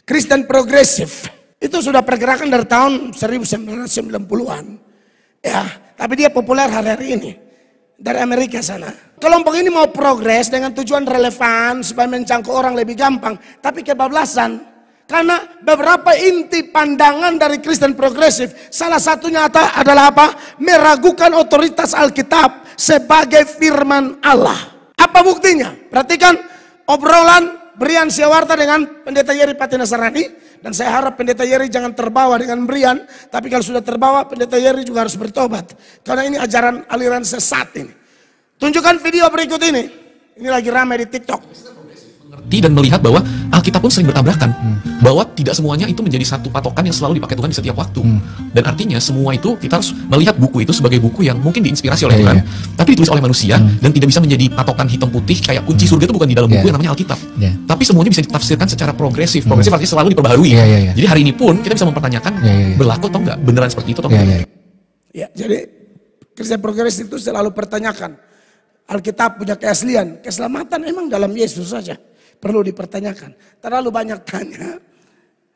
Kristen progresif itu sudah pergerakan dari tahun 1990-an. Ya, tapi dia populer hari-hari ini dari Amerika sana. Kelompok ini mau progres dengan tujuan relevan supaya mencangkuk orang lebih gampang, tapi kebablasan. Karena beberapa inti pandangan dari Kristen progresif, salah satunya adalah apa? Meragukan otoritas Alkitab sebagai firman Allah. Apa buktinya? Perhatikan obrolan Brian Siawarta dengan Pendeta Yeri Patinasarani. Dan saya harap Pendeta Yeri jangan terbawa dengan Brian. Tapi kalau sudah terbawa, Pendeta Yeri juga harus bertobat. Karena ini ajaran aliran sesat ini. Tunjukkan video berikut ini. Ini lagi ramai di TikTok. Mengerti dan melihat bahwa Alkitab pun sering bertabrakan. Bahwa tidak semuanya itu menjadi satu patokan yang selalu dipakai Tuhan di setiap waktu. Dan artinya semua itu kita harus melihat buku itu sebagai buku yang mungkin diinspirasi oleh Tuhan. Tapi ditulis oleh manusia dan tidak bisa menjadi patokan hitam putih kayak kunci surga itu bukan di dalam buku yang namanya Alkitab. Tapi semuanya bisa ditafsirkan secara progresif. Progresif artinya selalu diperbaharui. Jadi hari ini pun kita bisa mempertanyakan berlaku atau enggak, beneran seperti itu atau enggak. Ya, jadi Kristen progresif itu selalu pertanyakan. Alkitab punya keaslian, keselamatan emang dalam Yesus saja. Perlu dipertanyakan. Terlalu banyak tanya,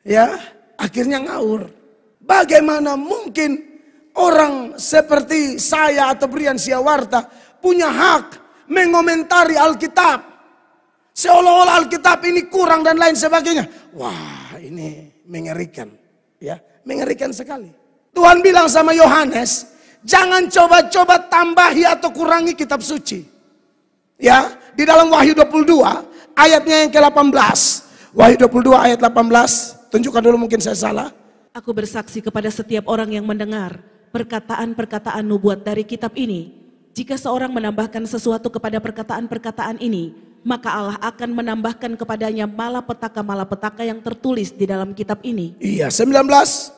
ya akhirnya ngawur. Bagaimana mungkin orang seperti saya atau Brian Siawarta punya hak mengomentari Alkitab? Seolah-olah Alkitab ini kurang dan lain sebagainya. Wah, ini mengerikan, ya mengerikan sekali. Tuhan bilang sama Yohanes, jangan coba-coba tambahi atau kurangi kitab suci. Ya, di dalam Wahyu 22 ayatnya yang ke-18. Wahyu 22 ayat 18. Tunjukkan dulu, mungkin saya salah. Aku bersaksi kepada setiap orang yang mendengar perkataan-perkataan nubuat dari kitab ini. Jika seorang menambahkan sesuatu kepada perkataan-perkataan ini, maka Allah akan menambahkan kepadanya malapetaka-malapetaka yang tertulis di dalam kitab ini. Iya, 19.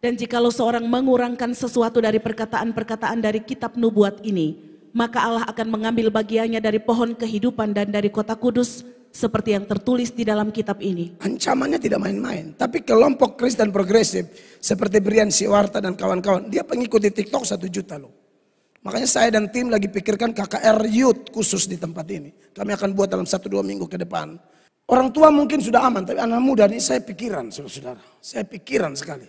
Dan jikalau seorang mengurangkan sesuatu dari perkataan-perkataan dari kitab nubuat ini, maka Allah akan mengambil bagiannya dari pohon kehidupan dan dari kota kudus seperti yang tertulis di dalam kitab ini. Ancamannya tidak main-main. Tapi kelompok Kristen progresif seperti Brian Siawarta dan kawan-kawan, dia pengikuti TikTok 1 juta loh. Makanya saya dan tim lagi pikirkan KKR Youth khusus di tempat ini. Kami akan buat dalam 1-2 minggu ke depan. Orang tua mungkin sudah aman, tapi anak muda ini saya pikiran, saudara-saudara. Saya pikiran sekali.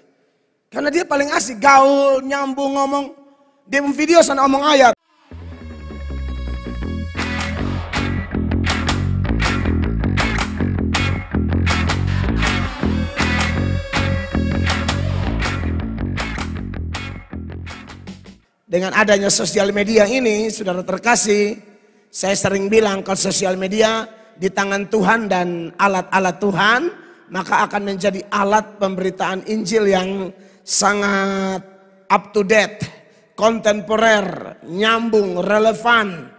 Karena dia paling asik, gaul, nyambung, ngomong. Dia video sana ngomong ayat. Dengan adanya sosial media ini, saudara terkasih, saya sering bilang kalau sosial media di tangan Tuhan dan alat-alat Tuhan, maka akan menjadi alat pemberitaan Injil yang sangat up to date, kontemporer, nyambung, relevan.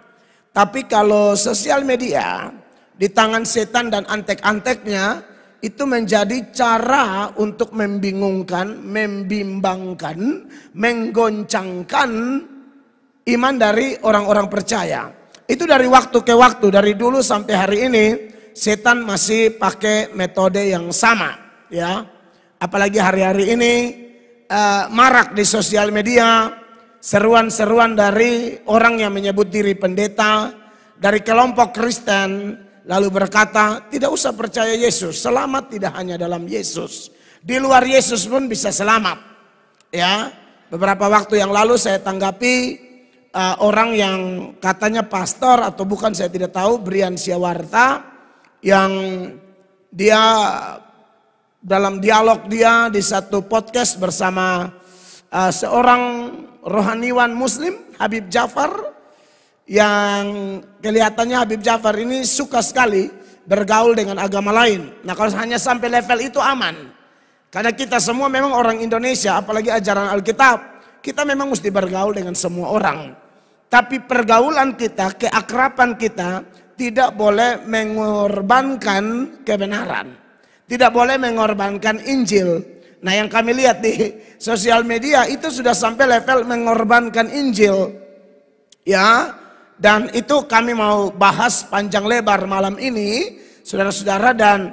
Tapi kalau sosial media di tangan setan dan antek-anteknya, itu menjadi cara untuk membingungkan, membimbangkan, menggoncangkan iman dari orang-orang percaya. Itu dari waktu ke waktu, dari dulu sampai hari ini, setan masih pakai metode yang sama, ya. Apalagi hari-hari ini marak di sosial media seruan-seruan dari orang yang menyebut diri pendeta dari kelompok Kristen. Lalu berkata, tidak usah percaya Yesus, selamat tidak hanya dalam Yesus. Di luar Yesus pun bisa selamat. Ya, beberapa waktu yang lalu saya tanggapi orang yang katanya pastor atau bukan saya tidak tahu, Brian Siawarta, yang dia dalam dialog dia di satu podcast bersama seorang rohaniwan Muslim, Habib Jafar. Yang kelihatannya Habib Jafar ini suka sekali bergaul dengan agama lain. Nah, kalau hanya sampai level itu aman. Karena kita semua memang orang Indonesia, apalagi ajaran Alkitab, kita memang mesti bergaul dengan semua orang. Tapi pergaulan kita, keakraban kita tidak boleh mengorbankan kebenaran. Tidak boleh mengorbankan Injil. Nah, yang kami lihat di sosial media itu sudah sampai level mengorbankan Injil. Ya. Dan itu kami mau bahas panjang lebar malam ini, saudara-saudara, dan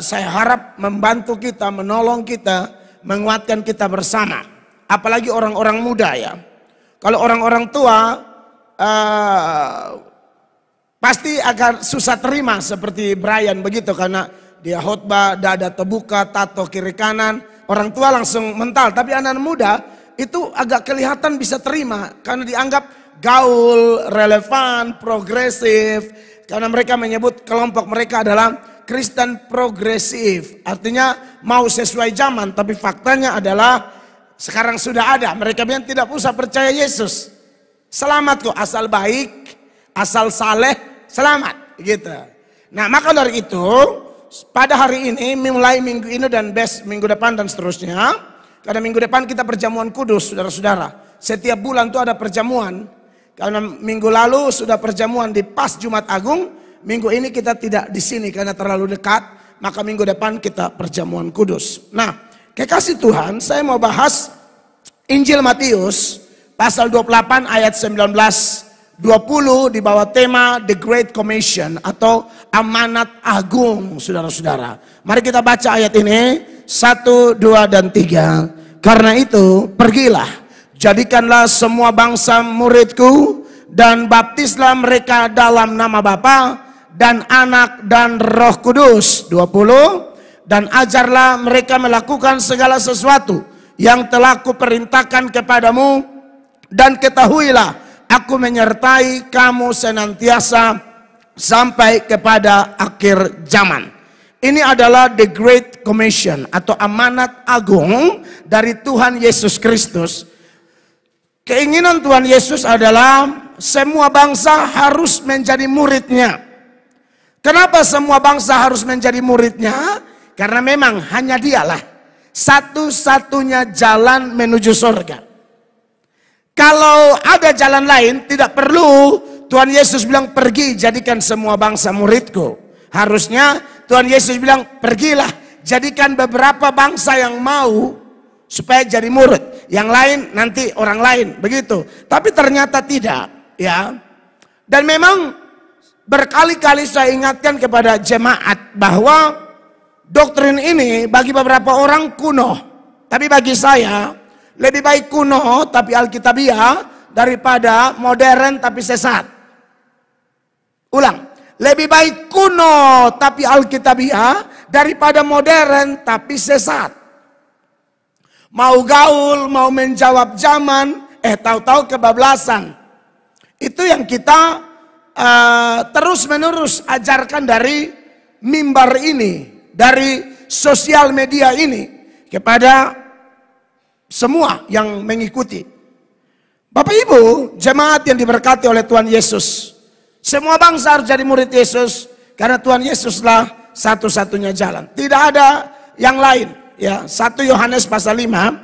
saya harap membantu kita, menolong kita, menguatkan kita bersama. Apalagi orang-orang muda ya. Kalau orang-orang tua pasti akan susah terima seperti Brian begitu, karena dia khotbah, dada terbuka, tato kiri kanan, orang tua langsung mental. Tapi anak-anak muda itu agak kelihatan bisa terima karena dianggap gaul, relevan, progresif. Karena mereka menyebut kelompok mereka adalah Kristen progresif. Artinya mau sesuai zaman, tapi faktanya adalah sekarang sudah ada. Mereka bilang tidak usah percaya Yesus. Selamat kok, asal baik, asal saleh, selamat gitu. Nah, maka dari itu pada hari ini, mulai minggu ini dan minggu depan dan seterusnya, karena minggu depan kita perjamuan kudus, saudara-saudara. Setiap bulan itu ada perjamuan. Karena minggu lalu sudah perjamuan di pas Jumat Agung, minggu ini kita tidak di sini karena terlalu dekat, maka minggu depan kita perjamuan kudus. Nah, kekasih Tuhan, saya mau bahas Injil Matius pasal 28 ayat 19-20 di bawah tema The Great Commission atau amanat agung, saudara-saudara. Mari kita baca ayat ini 1, 2, dan 3. Karena itu pergilah, jadikanlah semua bangsa muridku dan baptislah mereka dalam nama Bapa dan Anak dan Roh Kudus. 20. Dan ajarlah mereka melakukan segala sesuatu yang telah kuperintahkan kepadamu, dan ketahuilah aku menyertai kamu senantiasa sampai kepada akhir zaman. Ini adalah the Great Commission atau amanat agung dari Tuhan Yesus Kristus. Keinginan Tuhan Yesus adalah semua bangsa harus menjadi muridnya. Kenapa semua bangsa harus menjadi muridnya? Karena memang hanya dialah satu-satunya jalan menuju surga. Kalau ada jalan lain, tidak perlu Tuhan Yesus bilang pergi jadikan semua bangsa muridku. Harusnya Tuhan Yesus bilang pergilah jadikan beberapa bangsa yang mau supaya jadi murid. Yang lain nanti orang lain, begitu. Tapi ternyata tidak, ya. Dan memang berkali-kali saya ingatkan kepada jemaat bahwa doktrin ini bagi beberapa orang kuno. Tapi bagi saya lebih baik kuno tapi alkitabiah daripada modern tapi sesat. Ulang, lebih baik kuno tapi alkitabiah daripada modern tapi sesat. Mau gaul, mau menjawab zaman, tahu-tahu kebablasan. Itu yang kita terus menerus ajarkan dari mimbar ini, dari sosial media ini kepada semua yang mengikuti. Bapak Ibu, jemaat yang diberkati oleh Tuhan Yesus, semua bangsa harus jadi murid Yesus karena Tuhan Yesuslah satu-satunya jalan. Tidak ada yang lain. Ya, 1 Yohanes pasal 5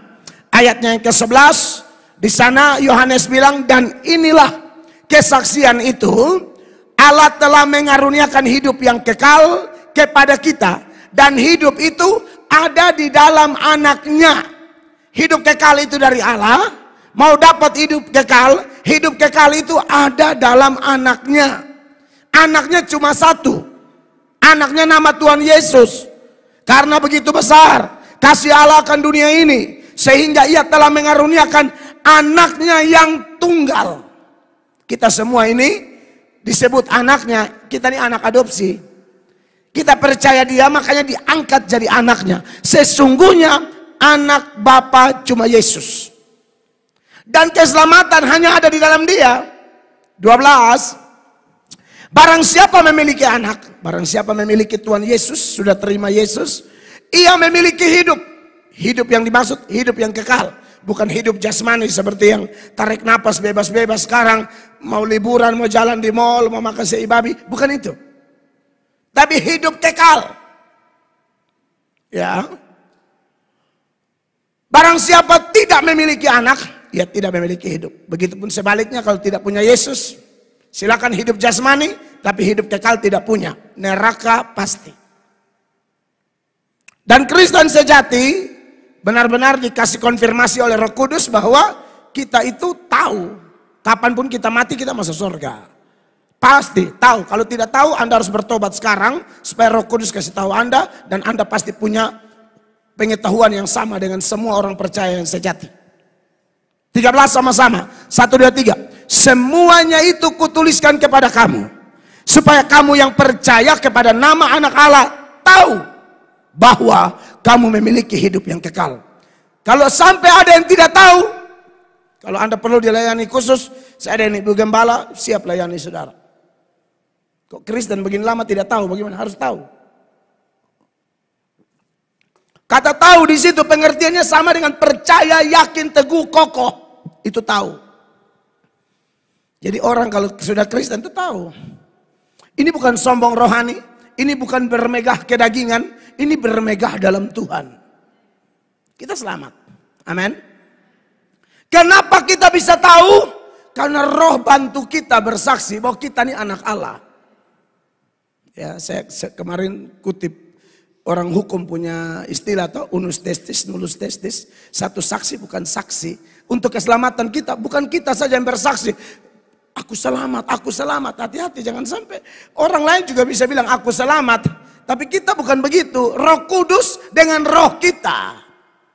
ayatnya yang ke-11, di sana Yohanes bilang, dan inilah kesaksian itu, Allah telah mengaruniakan hidup yang kekal kepada kita, dan hidup itu ada di dalam anaknya. Hidup kekal itu dari Allah. Mau dapat hidup kekal itu ada dalam anaknya. Anaknya cuma satu, anaknya nama Tuhan Yesus. Karena begitu besar kasih Allah akan dunia ini, sehingga ia telah mengaruniakan anaknya yang tunggal. Kita semua ini disebut anaknya, kita ini anak adopsi. Kita percaya dia, makanya diangkat jadi anaknya. Sesungguhnya anak Bapa cuma Yesus. Dan keselamatan hanya ada di dalam dia. 12. Barang siapa memiliki anak, barang siapa memiliki Tuhan Yesus, sudah terima Yesus, ia memiliki hidup. Hidup yang dimaksud hidup yang kekal. Bukan hidup jasmani seperti yang tarik napas bebas-bebas sekarang. Mau liburan, mau jalan di mall, mau makan sei babi. Bukan itu. Tapi hidup kekal. Ya. Barang siapa tidak memiliki anak, ia tidak memiliki hidup. Begitupun sebaliknya kalau tidak punya Yesus, silakan hidup jasmani, tapi hidup kekal tidak punya. Neraka pasti. Dan Kristen sejati benar-benar dikasih konfirmasi oleh Roh Kudus bahwa kita itu tahu kapanpun kita mati kita masuk surga. Pasti tahu. Kalau tidak tahu Anda harus bertobat sekarang supaya Roh Kudus kasih tahu Anda, dan Anda pasti punya pengetahuan yang sama dengan semua orang percaya yang sejati. 13 sama-sama. 1, 2, 3. Semuanya itu kutuliskan kepada kamu supaya kamu yang percaya kepada nama anak Allah tahu bahwa kamu memiliki hidup yang kekal. Kalau sampai ada yang tidak tahu, kalau Anda perlu dilayani khusus, saya ada Ibu Gembala, siap layani saudara. Kok Kristen begini lama tidak tahu, bagaimana? Harus tahu. Kata tahu di situ pengertiannya sama dengan percaya, yakin, teguh, kokoh. Itu tahu. Jadi orang kalau sudah Kristen itu tahu. Ini bukan sombong rohani, ini bukan bermegah kedagingan, ini bermegah dalam Tuhan. Kita selamat. Amin. Kenapa kita bisa tahu? Karena Roh bantu kita bersaksi bahwa kita ini anak Allah. Ya, saya kemarin kutip orang hukum punya istilah atau unus testis, nullus testis. Satu saksi bukan saksi. Untuk keselamatan kita, bukan kita saja yang bersaksi. Aku selamat, aku selamat. Hati-hati jangan sampai orang lain juga bisa bilang aku selamat. Tapi kita bukan begitu. Roh Kudus dengan roh kita.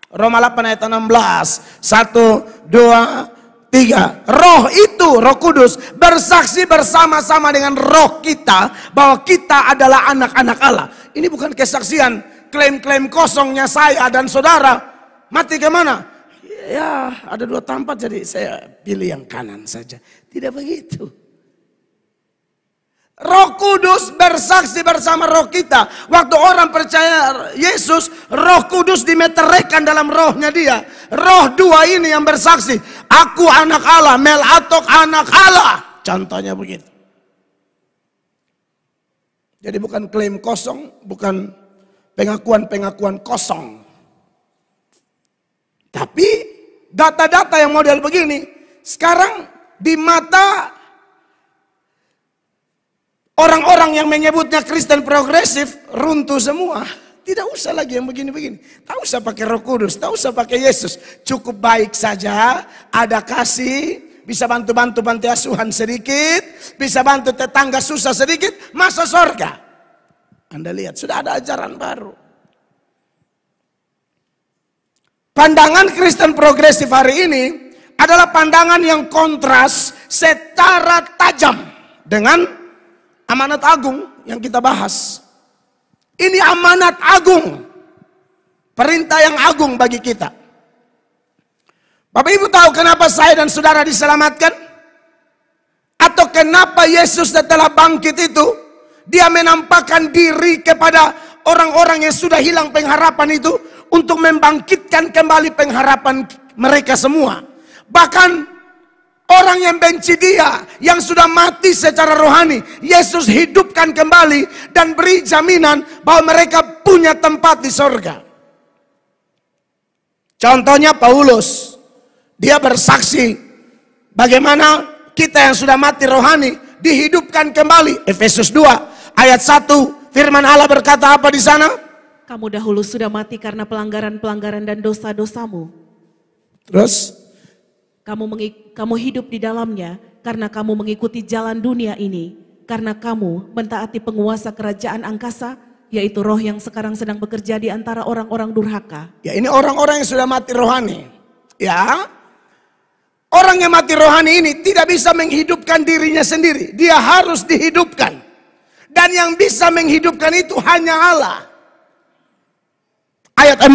Roma 8 ayat 16. 1, 2, 3. Roh itu, Roh Kudus bersaksi bersama-sama dengan roh kita bahwa kita adalah anak-anak Allah. Ini bukan kesaksian klaim-klaim kosongnya saya dan saudara. Mati kemana? Ya ada 2 tempat jadi saya pilih yang kanan saja. Tidak begitu. Roh Kudus bersaksi bersama roh kita. Waktu orang percaya Yesus, Roh Kudus dimeteraikan dalam rohnya dia. Roh 2 ini yang bersaksi. Aku anak Allah, Melatok anak Allah. Contohnya begitu. Jadi bukan klaim kosong, bukan pengakuan-pengakuan kosong. Tapi data-data yang model begini, sekarang di mata orang-orang yang menyebutnya Kristen progresif runtuh semua. Tidak usah lagi yang begini-begini. Tak usah pakai Roh Kudus, tak usah pakai Yesus. Cukup baik saja, ada kasih, bisa bantu-bantu panti asuhan sedikit, bisa bantu tetangga susah sedikit, masuk surga. Anda lihat, sudah ada ajaran baru. Pandangan Kristen progresif hari ini adalah pandangan yang kontras secara tajam dengan amanat agung yang kita bahas. Ini amanat agung. Perintah yang agung bagi kita. Bapak Ibu tahu kenapa saya dan saudara diselamatkan? Atau kenapa Yesus setelah bangkit itu, dia menampakkan diri kepada orang-orang yang sudah hilang pengharapan itu untuk membangkitkan kembali pengharapan mereka semua. Bahkan orang yang benci dia, yang sudah mati secara rohani, Yesus hidupkan kembali dan beri jaminan bahwa mereka punya tempat di sorga. Contohnya Paulus, dia bersaksi bagaimana kita yang sudah mati rohani dihidupkan kembali. Efesus 2 ayat 1, firman Allah berkata apa di sana? Kamu dahulu sudah mati karena pelanggaran-pelanggaran dan dosa-dosamu. Terus? Kamu hidup di dalamnya karena kamu mengikuti jalan dunia ini. Karena kamu mentaati penguasa kerajaan angkasa, yaitu roh yang sekarang sedang bekerja di antara orang-orang durhaka. Ya, ini orang-orang yang sudah mati rohani. Ya, orang yang mati rohani ini tidak bisa menghidupkan dirinya sendiri. Dia harus dihidupkan. Dan yang bisa menghidupkan itu hanya Allah. Ayat 4.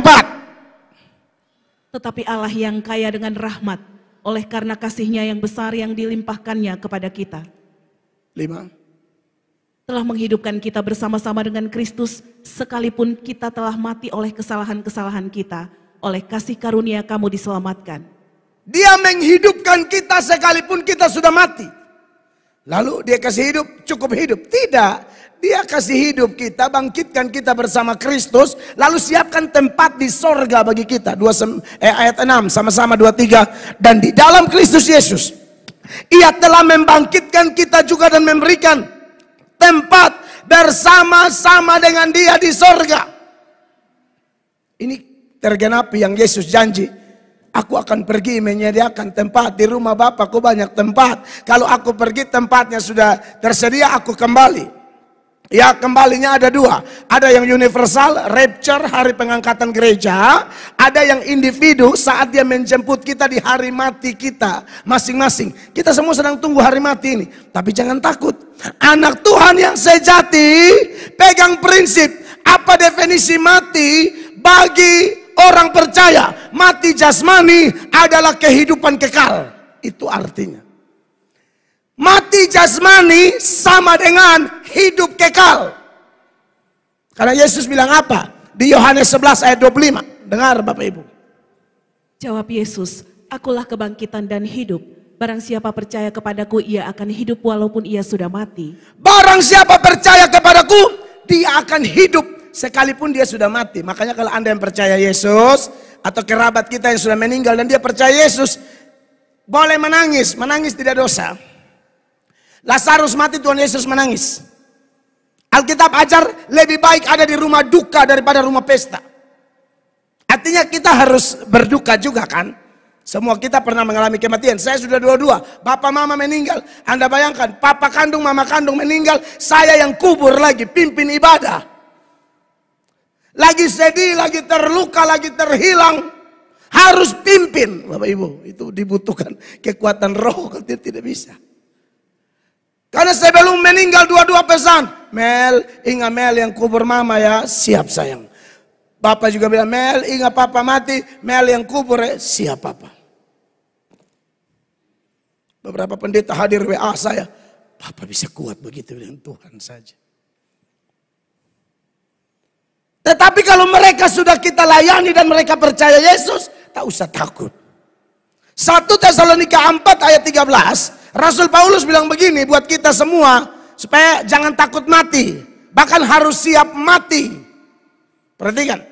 Tetapi Allah yang kaya dengan rahmat, oleh karena kasih-Nya yang besar yang dilimpahkannya kepada kita. 5. Telah menghidupkan kita bersama-sama dengan Kristus, sekalipun kita telah mati oleh kesalahan-kesalahan kita, oleh kasih karunia kamu diselamatkan. Dia menghidupkan kita sekalipun kita sudah mati. Lalu dia kasih hidup, cukup hidup. Tidak. Dia kasih hidup kita, bangkitkan kita bersama Kristus, lalu siapkan tempat di sorga bagi kita. Ayat 6, sama-sama 2-3. Dan di dalam Kristus Yesus, Ia telah membangkitkan kita juga dan memberikan tempat bersama-sama dengan Dia di sorga. Ini tergenapi yang Yesus janji. Aku akan pergi menyediakan tempat di rumah Bapakku, banyak tempat. Kalau aku pergi tempatnya sudah tersedia, aku kembali. Ya, kembalinya ada 2. Ada yang universal, rapture, hari pengangkatan gereja. Ada yang individu, saat dia menjemput kita di hari mati kita masing-masing. Kita semua sedang tunggu hari mati ini. Tapi jangan takut. Anak Tuhan yang sejati pegang prinsip, Apa definisi mati bagi orang percaya? Mati jasmani adalah kehidupan kekal. Itu artinya. Mati jasmani sama dengan hidup kekal. Karena Yesus bilang apa? Di Yohanes 11 ayat 25. Dengar Bapak Ibu. Jawab Yesus, akulah kebangkitan dan hidup. Barang siapa percaya kepadaku, ia akan hidup walaupun ia sudah mati. Barang siapa percaya kepadaku, dia akan hidup sekalipun dia sudah mati. Makanya kalau Anda yang percaya Yesus, atau kerabat kita yang sudah meninggal dan dia percaya Yesus, boleh menangis. Menangis tidak dosa. Lazarus mati, Tuhan Yesus menangis. Alkitab ajar lebih baik ada di rumah duka daripada rumah pesta. Artinya kita harus berduka juga kan. Semua kita pernah mengalami kematian. Saya sudah dua-dua. Bapak mama meninggal. Anda bayangkan, papa kandung mama kandung meninggal. Saya yang kubur lagi, pimpin ibadah. Lagi sedih, lagi terluka, lagi terhilang. Harus pimpin. Bapak Ibu, itu dibutuhkan kekuatan roh. Kalau tidak bisa. Karena sebelum meninggal dua-dua pesan. Mel, ingat Mel yang kubur mama ya. Siap sayang. Bapak juga bilang, Mel, ingat papa mati. Mel yang kubur ya. Siap papa. Beberapa pendeta hadir WA saya. Papa bisa kuat begitu dengan Tuhan saja. Tetapi kalau mereka sudah kita layani dan mereka percaya Yesus, tak usah takut. 1 Tesalonika 4 ayat 13, Rasul Paulus bilang begini buat kita semua, supaya jangan takut mati, bahkan harus siap mati. Perhatikan.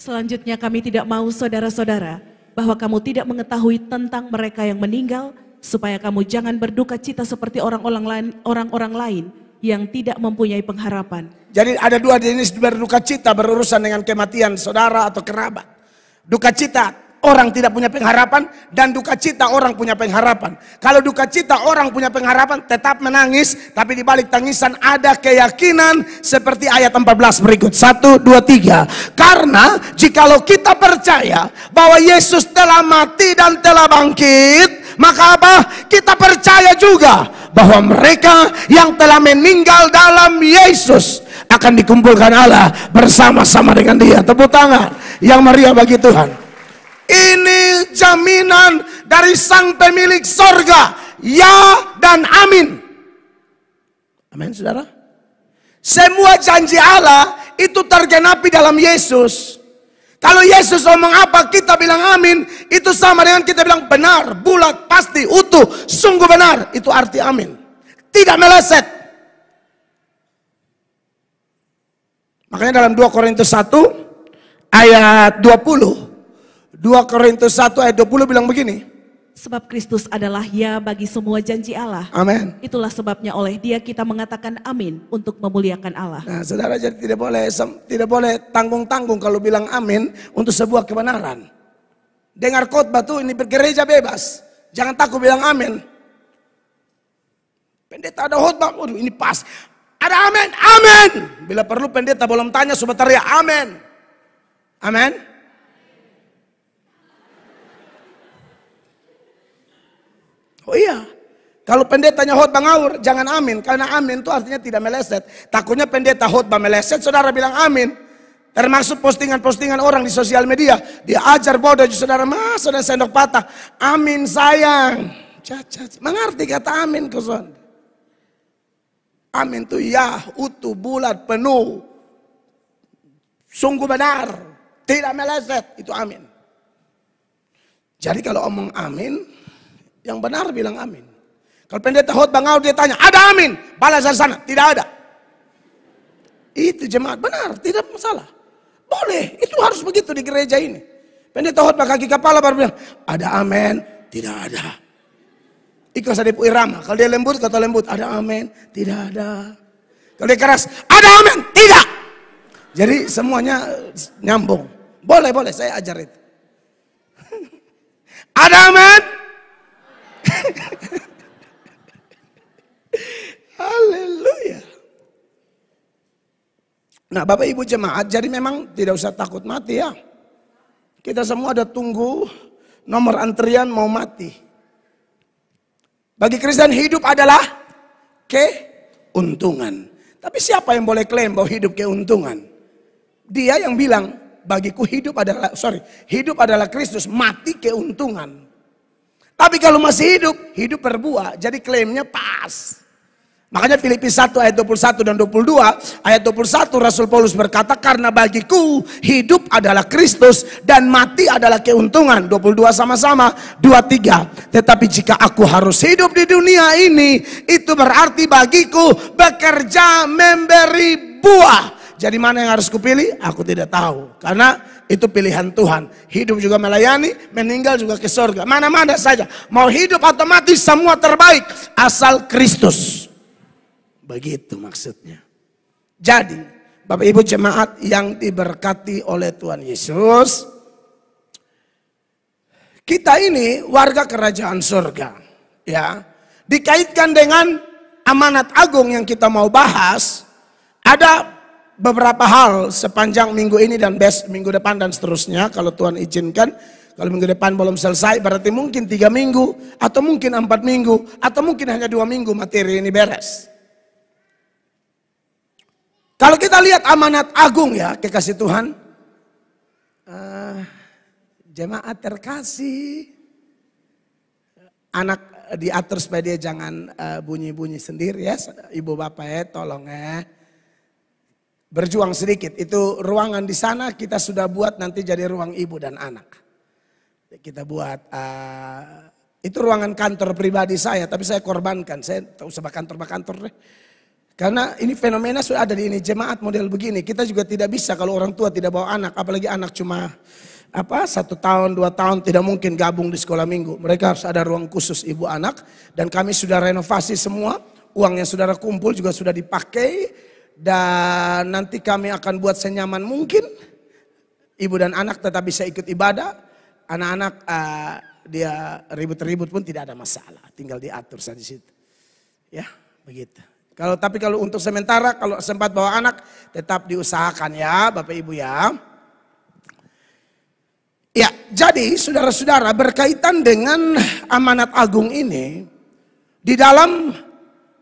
Selanjutnya kami tidak mau saudara-saudara, bahwa kamu tidak mengetahui tentang mereka yang meninggal, supaya kamu jangan berduka cita seperti orang-orang lain yang tidak mempunyai pengharapan. Jadi ada dua jenis berduka cita berurusan dengan kematian saudara atau kerabat. Duka cita orang tidak punya pengharapan dan duka cita orang punya pengharapan. Kalau duka cita orang punya pengharapan tetap menangis, tapi di balik tangisan ada keyakinan seperti ayat 14 berikut. 1, 2, 3. Karena jikalau kita percaya bahwa Yesus telah mati dan telah bangkit, maka apa? Kita percaya juga bahwa mereka yang telah meninggal dalam Yesus akan dikumpulkan Allah bersama-sama dengan Dia. Tepuk tangan yang meriah bagi Tuhan. Ini jaminan dari Sang Pemilik sorga. Ya dan amin. Amin saudara. Semua janji Allah itu tergenapi dalam Yesus. Kalau Yesus ngomong apa, kita bilang amin. Itu sama dengan kita bilang benar, bulat, pasti, utuh, sungguh benar. Itu arti amin. Tidak meleset. Makanya dalam 2 Korintus 1 ayat 20. 2 Korintus 1 ayat 20 bilang begini. Sebab Kristus adalah ya bagi semua janji Allah. Amin. Itulah sebabnya oleh Dia kita mengatakan amin untuk memuliakan Allah. Nah, saudara, jadi tidak boleh tanggung-tanggung kalau bilang amin untuk sebuah kebenaran. Dengar khotbah tuh ini bergereja bebas. Jangan takut bilang amin. Pendeta ada khotbah, waduh ini pas. Ada amin, amin. Bila perlu pendeta belum tanya sudah teriak amin. Amin. Oh iya, kalau pendetanya khotbah ngawur, jangan amin. Karena amin itu artinya tidak meleset. Takutnya pendeta khotbah meleset, saudara bilang amin. Termasuk postingan-postingan orang di sosial media. Dia ajar bodoh, saudara, masa dan sendok patah. Amin sayang. Mengerti kata amin koson. Amin itu ya, utuh, bulat, penuh. Sungguh benar. Tidak meleset, itu amin. Jadi kalau omong amin, yang benar bilang amin. Kalau pendeta khotbah ngawur dia tanya, ada amin? Balas dari sana, tidak ada. Itu jemaat benar, tidak masalah. Boleh, itu harus begitu di gereja ini. Pendeta khotbah kaki kepala baru bilang, ada amin? Tidak ada. Ikhlas ada irama. Kalau dia lembut, kata lembut, ada amin? Tidak ada. Kalau dia keras, ada amin? Tidak. Jadi semuanya nyambung. Boleh, saya ajar itu. Ada amin? Haleluya. Nah, Bapak Ibu jemaat, jadi memang tidak usah takut mati ya. Kita semua ada tunggu nomor antrian mau mati. Bagi Kristen hidup adalah keuntungan. Tapi siapa yang boleh klaim bahwa hidup keuntungan? Dia yang bilang, bagiku hidup adalah Kristus, mati keuntungan. Tapi kalau masih hidup berbuah. Jadi klaimnya pas. Makanya Filipi 1 ayat 21 dan 22, ayat 21 Rasul Paulus berkata, karena bagiku hidup adalah Kristus dan mati adalah keuntungan. 22 sama-sama, 23. Tetapi jika aku harus hidup di dunia ini, itu berarti bagiku bekerja memberi buah. Jadi mana yang harus kupilih? Aku tidak tahu. Karena itu pilihan Tuhan. Hidup juga melayani, meninggal juga ke surga. Mana-mana saja. Mau hidup atau mati semua terbaik. Asal Kristus. Begitu maksudnya. Jadi Bapak Ibu jemaat yang diberkati oleh Tuhan Yesus, kita ini warga kerajaan surga, ya. Dikaitkan dengan amanat agung yang kita mau bahas, ada beberapa hal sepanjang minggu ini dan minggu depan dan seterusnya kalau Tuhan izinkan. Kalau minggu depan belum selesai berarti mungkin 3 minggu atau mungkin 4 minggu atau mungkin hanya 2 minggu materi ini beres. Kalau kita lihat amanat agung ya, kekasih Tuhan, jemaat terkasih, anak diatur supaya dia jangan bunyi-bunyi sendiri ya, ibu bapak ya, tolong ya, berjuang sedikit. Itu ruangan di sana kita sudah buat nanti jadi ruang ibu dan anak. Kita buat, itu ruangan kantor pribadi saya, tapi saya korbankan, saya tak usah kantor deh. Karena ini fenomena sudah ada di ini, jemaat model begini. Kita juga tidak bisa kalau orang tua tidak bawa anak. Apalagi anak cuma 1 tahun, 2 tahun tidak mungkin gabung di sekolah minggu. Mereka harus ada ruang khusus ibu anak. Dan kami sudah renovasi semua. Uang yang saudara kumpul juga sudah dipakai. Dan nanti kami akan buat senyaman mungkin. Ibu dan anak tetap bisa ikut ibadah. Anak-anak dia ribut-ribut pun tidak ada masalah. Tinggal diatur saja di situ. Ya, begitu. Tapi kalau untuk sementara kalau sempat bawa anak tetap diusahakan ya Bapak Ibu ya. Ya, jadi saudara-saudara berkaitan dengan amanat agung ini di dalam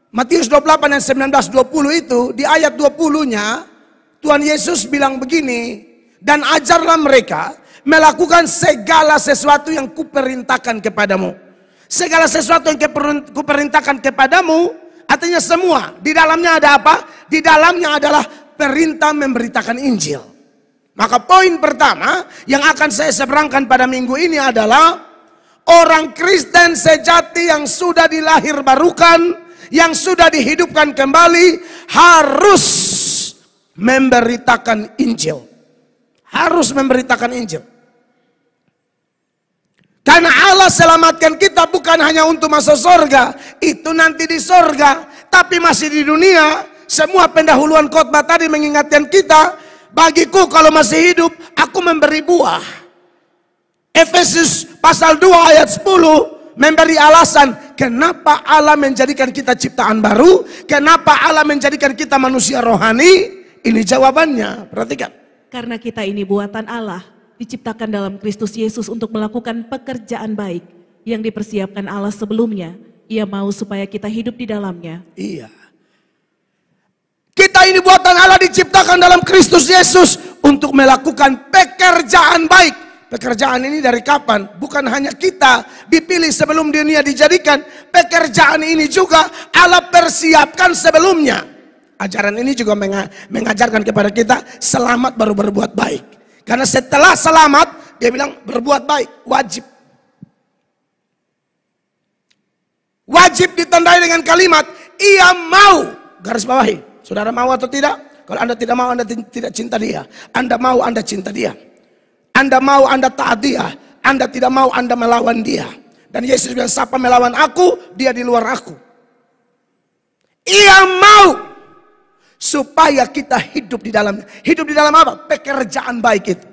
Matius 28 dan 19-20 itu di ayat 20-nya Tuhan Yesus bilang begini, dan ajarlah mereka melakukan segala sesuatu yang kuperintahkan kepadamu. Segala sesuatu yang kuperintahkan kepadamu artinya semua. Di dalamnya ada apa? Di dalamnya adalah perintah memberitakan Injil. Maka poin pertama yang akan saya seberangkan pada minggu ini adalah orang Kristen sejati yang sudah dilahirbarukan, yang sudah dihidupkan kembali harus memberitakan Injil. Harus memberitakan Injil. Karena Allah selamatkan kita bukan hanya untuk masuk surga, itu nanti di surga, tapi masih di dunia. Semua pendahuluan khotbah tadi mengingatkan kita, bagiku kalau masih hidup, aku memberi buah. Efesus pasal 2 ayat 10 memberi alasan kenapa Allah menjadikan kita ciptaan baru, kenapa Allah menjadikan kita manusia rohani. Ini jawabannya, perhatikan. Karena kita ini buatan Allah, diciptakan dalam Kristus Yesus untuk melakukan pekerjaan baik yang dipersiapkan Allah sebelumnya. Ia mau supaya kita hidup di dalamnya. Iya. Kita ini buatan Allah diciptakan dalam Kristus Yesus untuk melakukan pekerjaan baik. Pekerjaan ini dari kapan? Bukan hanya kita dipilih sebelum dunia dijadikan. Pekerjaan ini juga Allah persiapkan sebelumnya. Ajaran ini juga mengajarkan kepada kita selamat baru berbuat baik. Karena setelah selamat, dia bilang berbuat baik, wajib. Wajib ditandai dengan kalimat, ia mau. Garis bawahi, saudara mau atau tidak? Kalau Anda tidak mau, Anda tidak cinta dia. Anda mau, Anda cinta dia. Anda mau, Anda taat dia. Anda tidak mau, Anda melawan dia. Dan Yesus bilang, siapa melawan aku, dia di luar aku. Ia mau. Supaya kita hidup di dalamnya. Hidup di dalam apa? Pekerjaan baik itu.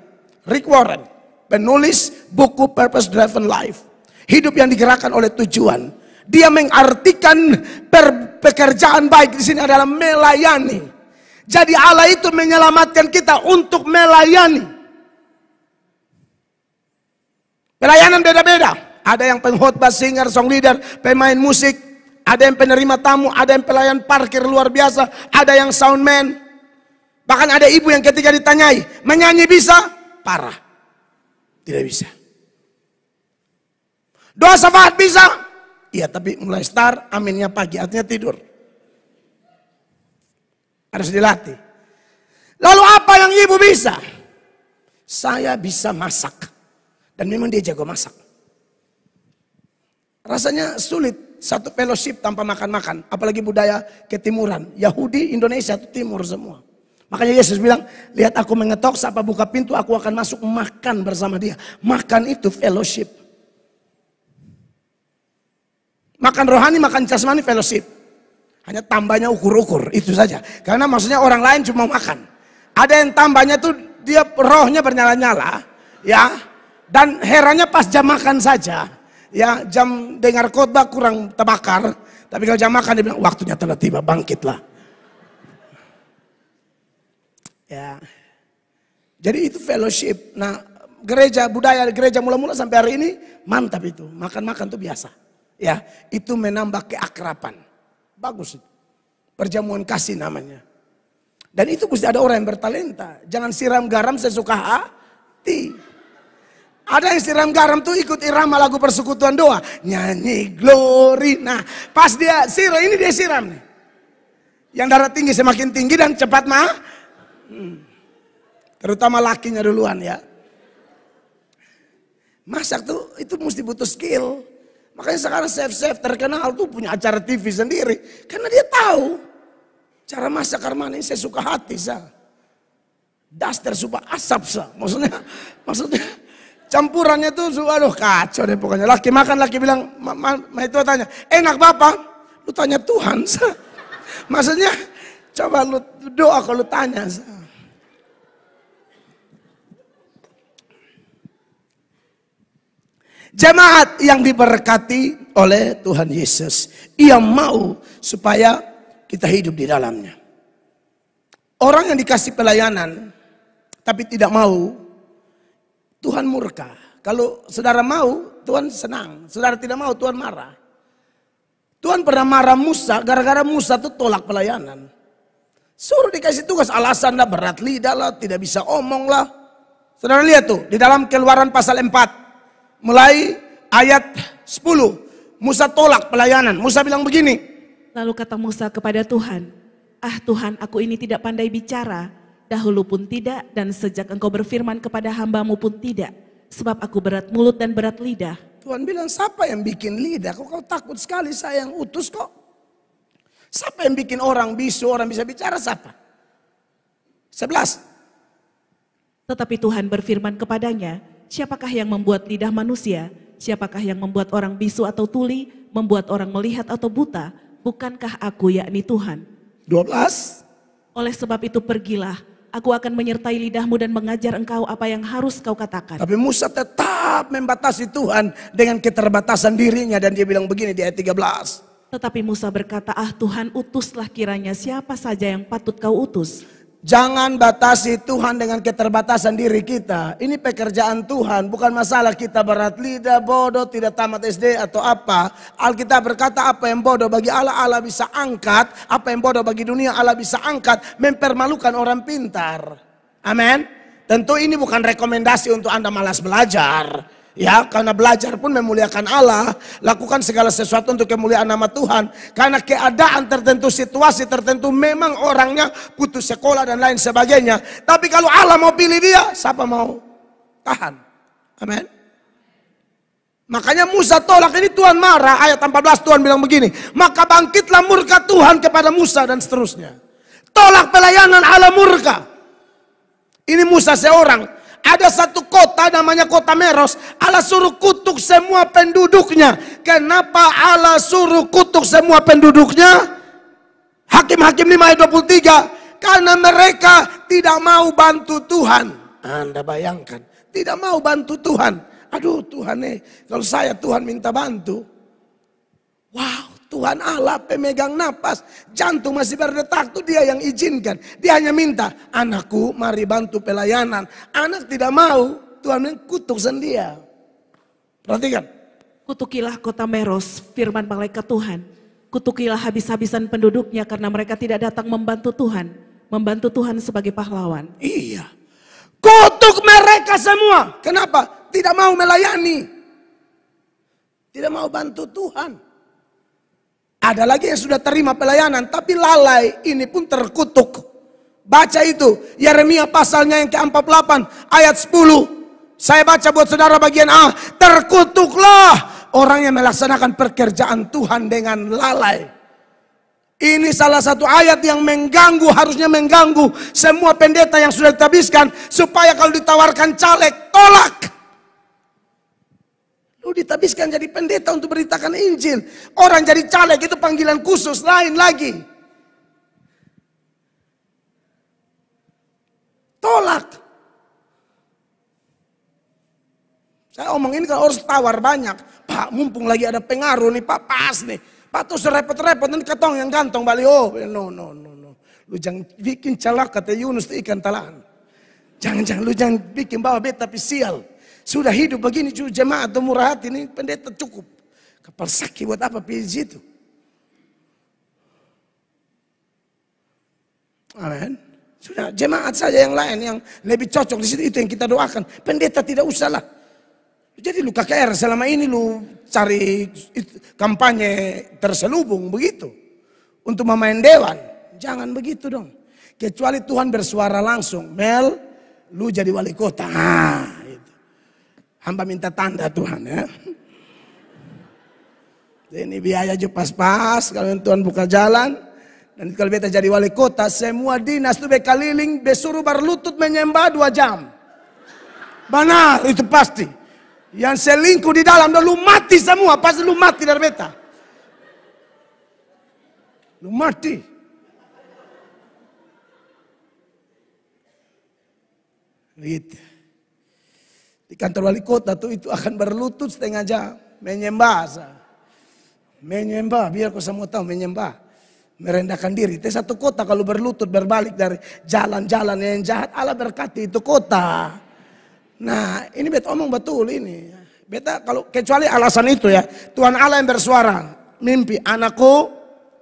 Rick Warren, penulis buku Purpose Driven Life. Hidup yang digerakkan oleh tujuan. Dia mengartikan pekerjaan baik di sini adalah melayani. Jadi Allah itu menyelamatkan kita untuk melayani. Pelayanan beda-beda. Ada yang pengkhotbah, singer, song leader, pemain musik. Ada yang penerima tamu, ada yang pelayan parkir luar biasa, ada yang soundman. Bahkan ada ibu yang ketika ditanyai, menyanyi bisa? Parah. Tidak bisa. Doa syafaat bisa? Iya, tapi mulai start, aminnya pagi, artinya tidur. Harus dilatih. Lalu apa yang ibu bisa? Saya bisa masak. Dan memang dia jago masak. Rasanya sulit satu fellowship tanpa makan-makan. Apalagi budaya ketimuran. Yahudi, Indonesia itu timur semua. Makanya Yesus bilang, lihat aku mengetok, siapa buka pintu, aku akan masuk makan bersama dia. Makan itu fellowship. Makan rohani, makan jasmani, fellowship. Hanya tambahnya ukur-ukur, itu saja. Karena maksudnya orang lain cuma makan. Ada yang tambahnya tuh dia rohnya bernyala-nyala, ya. Dan herannya pas jam makan saja. Ya, jam dengar khotbah kurang terbakar. Tapi kalau jam makan dia bilang, waktunya telah tiba, bangkitlah. Ya, jadi itu fellowship. Nah, gereja, budaya gereja mula-mula sampai hari ini mantap itu. Makan-makan tuh biasa. Ya, itu menambah keakraban. Bagus itu. Perjamuan kasih namanya. Dan itu mesti ada orang yang bertalenta. Jangan siram garam sesuka hati. Ada yang siram garam tuh ikut irama lagu persekutuan doa. Nyanyi glory. Nah, pas dia siram, ini dia siram nih. Yang darah tinggi semakin tinggi dan cepat terutama lakinya duluan ya. Masak tuh itu mesti butuh skill. Makanya sekarang chef-chef terkenal tuh punya acara TV sendiri. Karena dia tahu cara masak Armani saya suka hati sah. Daster suka asap sah. Maksudnya campurannya tuh aduh kacau deh pokoknya. Laki makan, laki bilang, itu tanya, enak bapak? Lu tanya Tuhan sah. Maksudnya coba lu doa kalau lu tanya sah. Jemaat yang diberkati oleh Tuhan Yesus. Ia mau supaya kita hidup di dalamnya. Orang yang dikasih pelayanan tapi tidak mau, Tuhan murka. Kalau saudara mau, Tuhan senang. Saudara tidak mau, Tuhan marah. Tuhan pernah marah Musa gara-gara Musa itu tolak pelayanan. Suruh dikasih tugas, alasan lah berat lidah lah, tidak bisa omong lah. Saudara lihat tuh di dalam Keluaran pasal 4. Mulai ayat 10. Musa tolak pelayanan. Musa bilang begini. Lalu kata Musa kepada Tuhan, ah Tuhan, aku ini tidak pandai bicara. Dahulu pun tidak, dan sejak engkau berfirman kepada hambamu pun tidak. Sebab aku berat mulut dan berat lidah. Tuhan bilang, siapa yang bikin lidah? Kau takut sekali, saya yang utus kok. Siapa yang bikin orang bisu, orang bisa bicara, siapa? 11. Tetapi Tuhan berfirman kepadanya, siapakah yang membuat lidah manusia? Siapakah yang membuat orang bisu atau tuli? Membuat orang melihat atau buta? Bukankah aku, yakni Tuhan? 12. Oleh sebab itu pergilah, aku akan menyertai lidahmu dan mengajar engkau apa yang harus kau katakan. Tapi Musa tetap membatasi Tuhan dengan keterbatasan dirinya. Dan dia bilang begini di ayat 13. Tetapi Musa berkata, ah Tuhan, utuslah kiranya siapa saja yang patut kau utus. Jangan batasi Tuhan dengan keterbatasan diri kita. Ini pekerjaan Tuhan, bukan masalah kita berat lidah, bodoh, tidak tamat SD atau apa. Alkitab berkata apa yang bodoh bagi Allah, Allah bisa angkat. Apa yang bodoh bagi dunia, Allah bisa angkat. Mempermalukan orang pintar. Amin. Tentu ini bukan rekomendasi untuk Anda malas belajar. Ya, karena belajar pun memuliakan Allah. Lakukan segala sesuatu untuk kemuliaan nama Tuhan. Karena keadaan tertentu, situasi tertentu, memang orangnya putus sekolah dan lain sebagainya. Tapi kalau Allah mau pilih dia, siapa mau tahan? Amin. Makanya Musa tolak, ini Tuhan marah. Ayat 14 Tuhan bilang begini, maka bangkitlah murka Tuhan kepada Musa dan seterusnya. Tolak pelayanan Allah murka. Ini Musa seorang. Ada satu kota namanya kota Meros. Allah suruh kutuk semua penduduknya. Kenapa Allah suruh kutuk semua penduduknya? Hakim-Hakim 5 ayat 23. Karena mereka tidak mau bantu Tuhan. Anda bayangkan. Tidak mau bantu Tuhan. Aduh Tuhan kalau saya Tuhan minta bantu. Wow. Tuhan Allah pemegang napas, jantung masih berdetak, itu dia yang izinkan. Dia hanya minta, anakku mari bantu pelayanan. Anak tidak mau, Tuhan kutuk dia. Perhatikan. Kutukilah kota Meros, firman malaikat Tuhan. Kutukilah habis-habisan penduduknya karena mereka tidak datang membantu Tuhan. membantu Tuhan sebagai pahlawan. Iya. Kutuk mereka semua. Kenapa? Tidak mau melayani. Tidak mau bantu Tuhan. Ada lagi yang sudah terima pelayanan tapi lalai, ini pun terkutuk. Baca itu, Yeremia pasalnya yang ke-48 ayat 10. Saya baca buat saudara bagian A. Terkutuklah orang yang melaksanakan pekerjaan Tuhan dengan lalai. Ini salah satu ayat yang mengganggu, harusnya mengganggu semua pendeta yang sudah ditabiskan. Supaya kalau ditawarkan caleg, tolak. Lu ditabiskan jadi pendeta untuk beritakan Injil. Orang jadi caleg itu panggilan khusus, lain lagi. Tolak. Saya omong ini kalau harus tawar banyak. Pak, mumpung lagi ada pengaruh nih, Pak, pas nih. Pak tuh serepot-repot nanti ketong yang gantong balik. Oh, no. Lu jangan bikin celaka kata Yunus tuh ikan talaan. Lu jangan bikin bawa beta tapi sial. Sudah hidup begini jemaat atau murah hati ini pendeta cukup. Kapal sakit buat apa pilih itu? Amin. Sudah jemaat saja yang lain yang lebih cocok di situ, itu yang kita doakan. Pendeta tidak usah lah. Jadi lu KKR selama ini lu cari kampanye terselubung begitu. Untuk memain dewan. Jangan begitu dong. Kecuali Tuhan bersuara langsung. Mel, lu jadi wali kota. Itu. Hamba minta tanda Tuhan ya. Ini biaya juga pas-pas. Kalau Tuhan buka jalan. Dan kalau beta jadi wali kota. Semua dinas itu bekaliling. Besuruh berlutut menyembah 2 jam. Benar, itu pasti. Yang selingkuh di dalam, lu mati semua. Pasti lu mati dari beta. Lu mati. Gitu. Di kantor wali kota tuh itu akan berlutut setengah jam. Menyembah. Menyembah, biar kau semua tahu menyembah. Merendahkan diri. Itu satu kota kalau berlutut berbalik dari jalan-jalan yang jahat. Allah berkati itu kota. Nah, ini beta omong betul ini. Beta kalau kecuali alasan itu ya, Tuhan Allah yang bersuara, mimpi anakku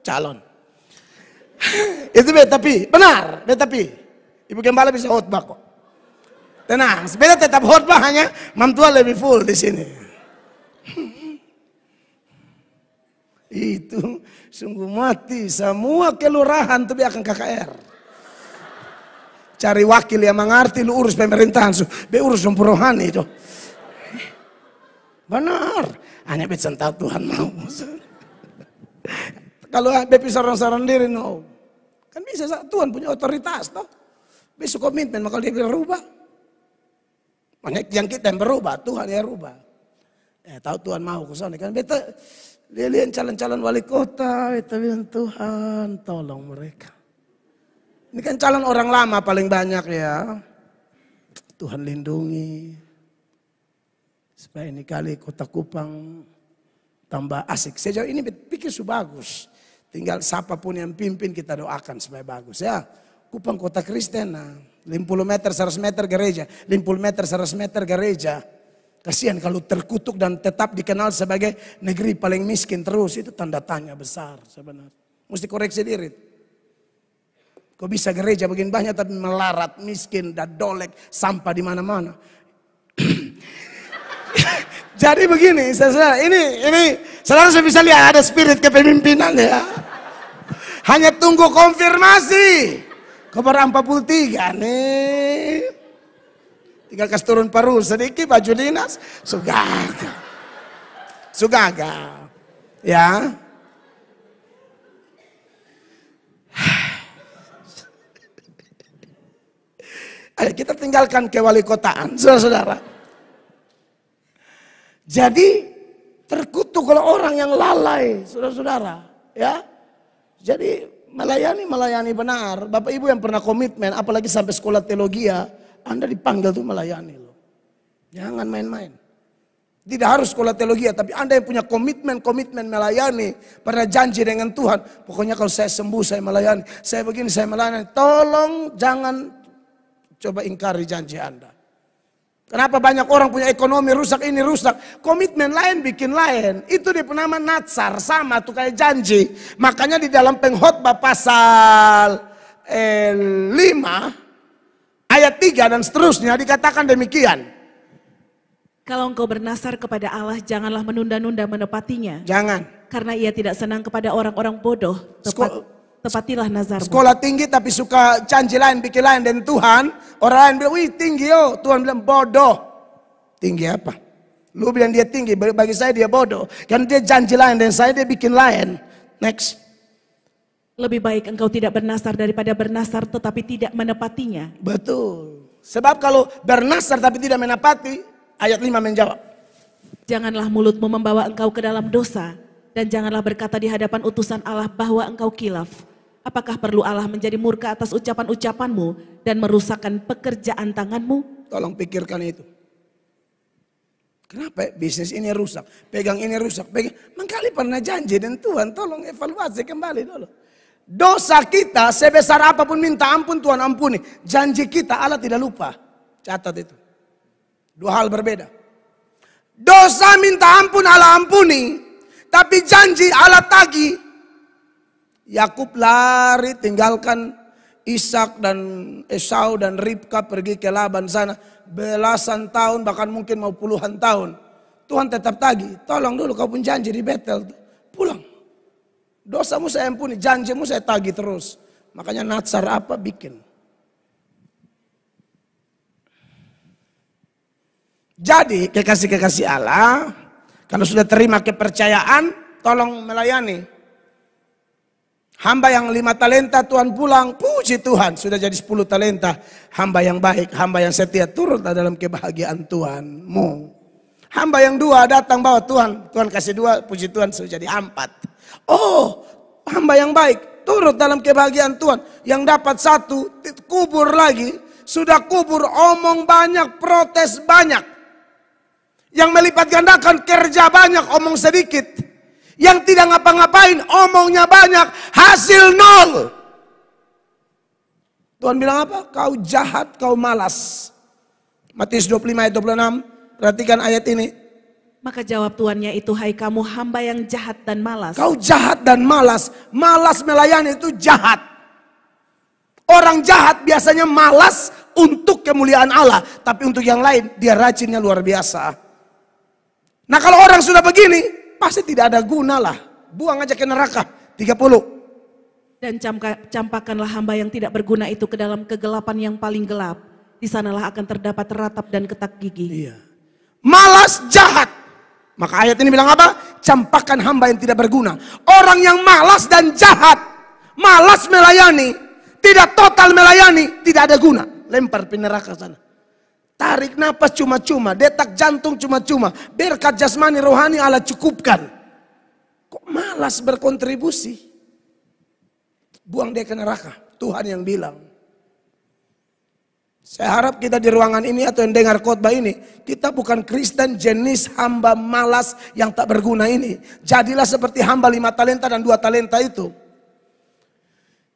calon. Itu beta pi, benar, beta pi. Ibu gembala bisa khotbah kok. Tenang, beta tetap khotbah hanya mantua lebih full di sini. Itu sungguh mati semua kelurahan tuh akan KKR. Cari wakil yang mengerti, lu urus pemerintahan, be urus rohani itu. Benar, hanya bisa tahu Tuhan mau. Kalau be sorong-sorong diri, no. Kan bisa Tuhan punya otoritas toh. Besok komitmen, maka dia berubah. Banyak yang kita yang berubah, Tuhan yang berubah. Tahu Tuhan mau ke sana kan. Beta lihat calon-calon wali kota, beta bilang Tuhan tolong mereka. Ini kan calon orang lama paling banyak ya. Tuhan lindungi. Supaya ini kali kota Kupang tambah asik. Sejauh ini pikir sudah bagus. Tinggal siapapun yang pimpin kita doakan supaya bagus ya. Kupang kota Kristen. Nah, 50 meter 100 meter gereja. 50 meter 100 meter gereja. Kasihan kalau terkutuk dan tetap dikenal sebagai negeri paling miskin terus. Itu tanda tanya besar sebenarnya. Mesti koreksi diri. Kok bisa gereja begini banyak tapi melarat, miskin, dan dolek, sampah di mana-mana. Jadi begini, saudara, ini saudara saya bisa lihat ada spirit kepemimpinan ya. Hanya tunggu konfirmasi. Kobar 43 nih. Tinggal kasih turun paru sedikit baju dinas, sugaga. Ya. Ayo kita tinggalkan kewali kotaan, saudara-saudara. Jadi terkutuk kalau orang yang lalai, saudara-saudara. Ya, jadi melayani benar. Bapak Ibu yang pernah komitmen, apalagi sampai sekolah teologi, Anda dipanggil tuh melayani loh. Jangan main-main. Tidak harus sekolah teologi, tapi Anda yang punya komitmen melayani, pernah janji dengan Tuhan. Pokoknya kalau saya sembuh, saya melayani. Saya begini, saya melayani. Tolong jangan coba ingkari janji Anda. Kenapa banyak orang punya ekonomi rusak, ini rusak. Komitmen lain bikin lain. Itu dia penama natsar, sama tuh kayak janji. Makanya di dalam pengkhotbah pasal ayat 3 dan seterusnya dikatakan demikian. Kalau engkau bernasar kepada Allah, janganlah menunda-nunda menepatinya. Jangan. Karena ia tidak senang kepada orang-orang bodoh. Tepatilah nazarmu. Sekolah tinggi tapi suka janji lain, bikin lain dan Tuhan. Orang lain bilang, wih tinggi yo. Tuhan bilang bodoh. Tinggi apa? Lu bilang dia tinggi, bagi saya dia bodoh. Karena dia janji lain dan saya dia bikin lain. Next. Lebih baik engkau tidak bernasar daripada bernasar tetapi tidak menepatinya. Betul. Sebab kalau bernasar tapi tidak menepati, ayat 5 menjawab. Janganlah mulutmu membawa engkau ke dalam dosa. Dan janganlah berkata di hadapan utusan Allah bahwa engkau kilaf. Apakah perlu Allah menjadi murka atas ucapan-ucapanmu dan merusakkan pekerjaan tanganmu? Tolong pikirkan itu. Kenapa bisnis ini rusak? Pegang ini rusak. Mengkali pernah janji dan Tuhan tolong evaluasi kembali dulu. Dosa kita sebesar apapun minta ampun Tuhan ampuni. Janji kita Allah tidak lupa. Catat itu. Dua hal berbeda. Dosa minta ampun Allah ampuni. Tapi janji Allah tagih. Yakub lari tinggalkan Ishak dan Esau dan Ribka pergi ke Laban sana. Belasan tahun bahkan mungkin mau puluhan tahun. Tuhan tetap tagih. Tolong dulu kau pun janji di Betel. Pulang. Dosamu saya ampuni. Janjimu saya tagih terus. Makanya natsar apa bikin. Jadi kekasih-kekasih Allah. Kalau sudah terima kepercayaan, tolong melayani. Hamba yang 5 talenta Tuhan pulang, puji Tuhan. Sudah jadi 10 talenta. Hamba yang baik, hamba yang setia, turutlah dalam kebahagiaan Tuhanmu. Hamba yang 2 datang bawa Tuhan. Tuhan kasih 2, puji Tuhan sudah jadi 4. Oh, hamba yang baik, turut dalam kebahagiaan Tuhan. Yang dapat 1, kubur lagi. Sudah kubur, omong banyak, protes banyak. Yang melipat gandakan kerja banyak, omong sedikit. Yang tidak ngapa-ngapain, omongnya banyak, hasil 0. Tuhan bilang apa? Kau jahat, kau malas. Matius 25 ayat 26, perhatikan ayat ini. Maka jawab tuannya itu, hai kamu hamba yang jahat dan malas. Kau jahat dan malas. Malas melayani itu jahat. Orang jahat biasanya malas untuk kemuliaan Allah. Tapi untuk yang lain, dia rajinnya luar biasa. Nah kalau orang sudah begini, pasti tidak ada guna lah. Buang aja ke neraka. 30. Dan campakkanlah hamba yang tidak berguna itu ke dalam kegelapan yang paling gelap. Di sanalah akan terdapat ratap dan ketak gigi. Iya. Malas jahat. Maka ayat ini bilang apa? Campakkan hamba yang tidak berguna. Orang yang malas dan jahat. Malas melayani. Tidak total melayani. Tidak ada guna. Lempar ke neraka sana. Tarik napas cuma-cuma, detak jantung cuma-cuma. Berkat jasmani rohani Allah cukupkan. Kok malas berkontribusi? Buang dia ke neraka. Tuhan yang bilang. Saya harap kita di ruangan ini atau yang dengar khotbah ini. Kita bukan Kristen jenis hamba malas yang tak berguna ini. Jadilah seperti hamba 5 talenta dan 2 talenta itu.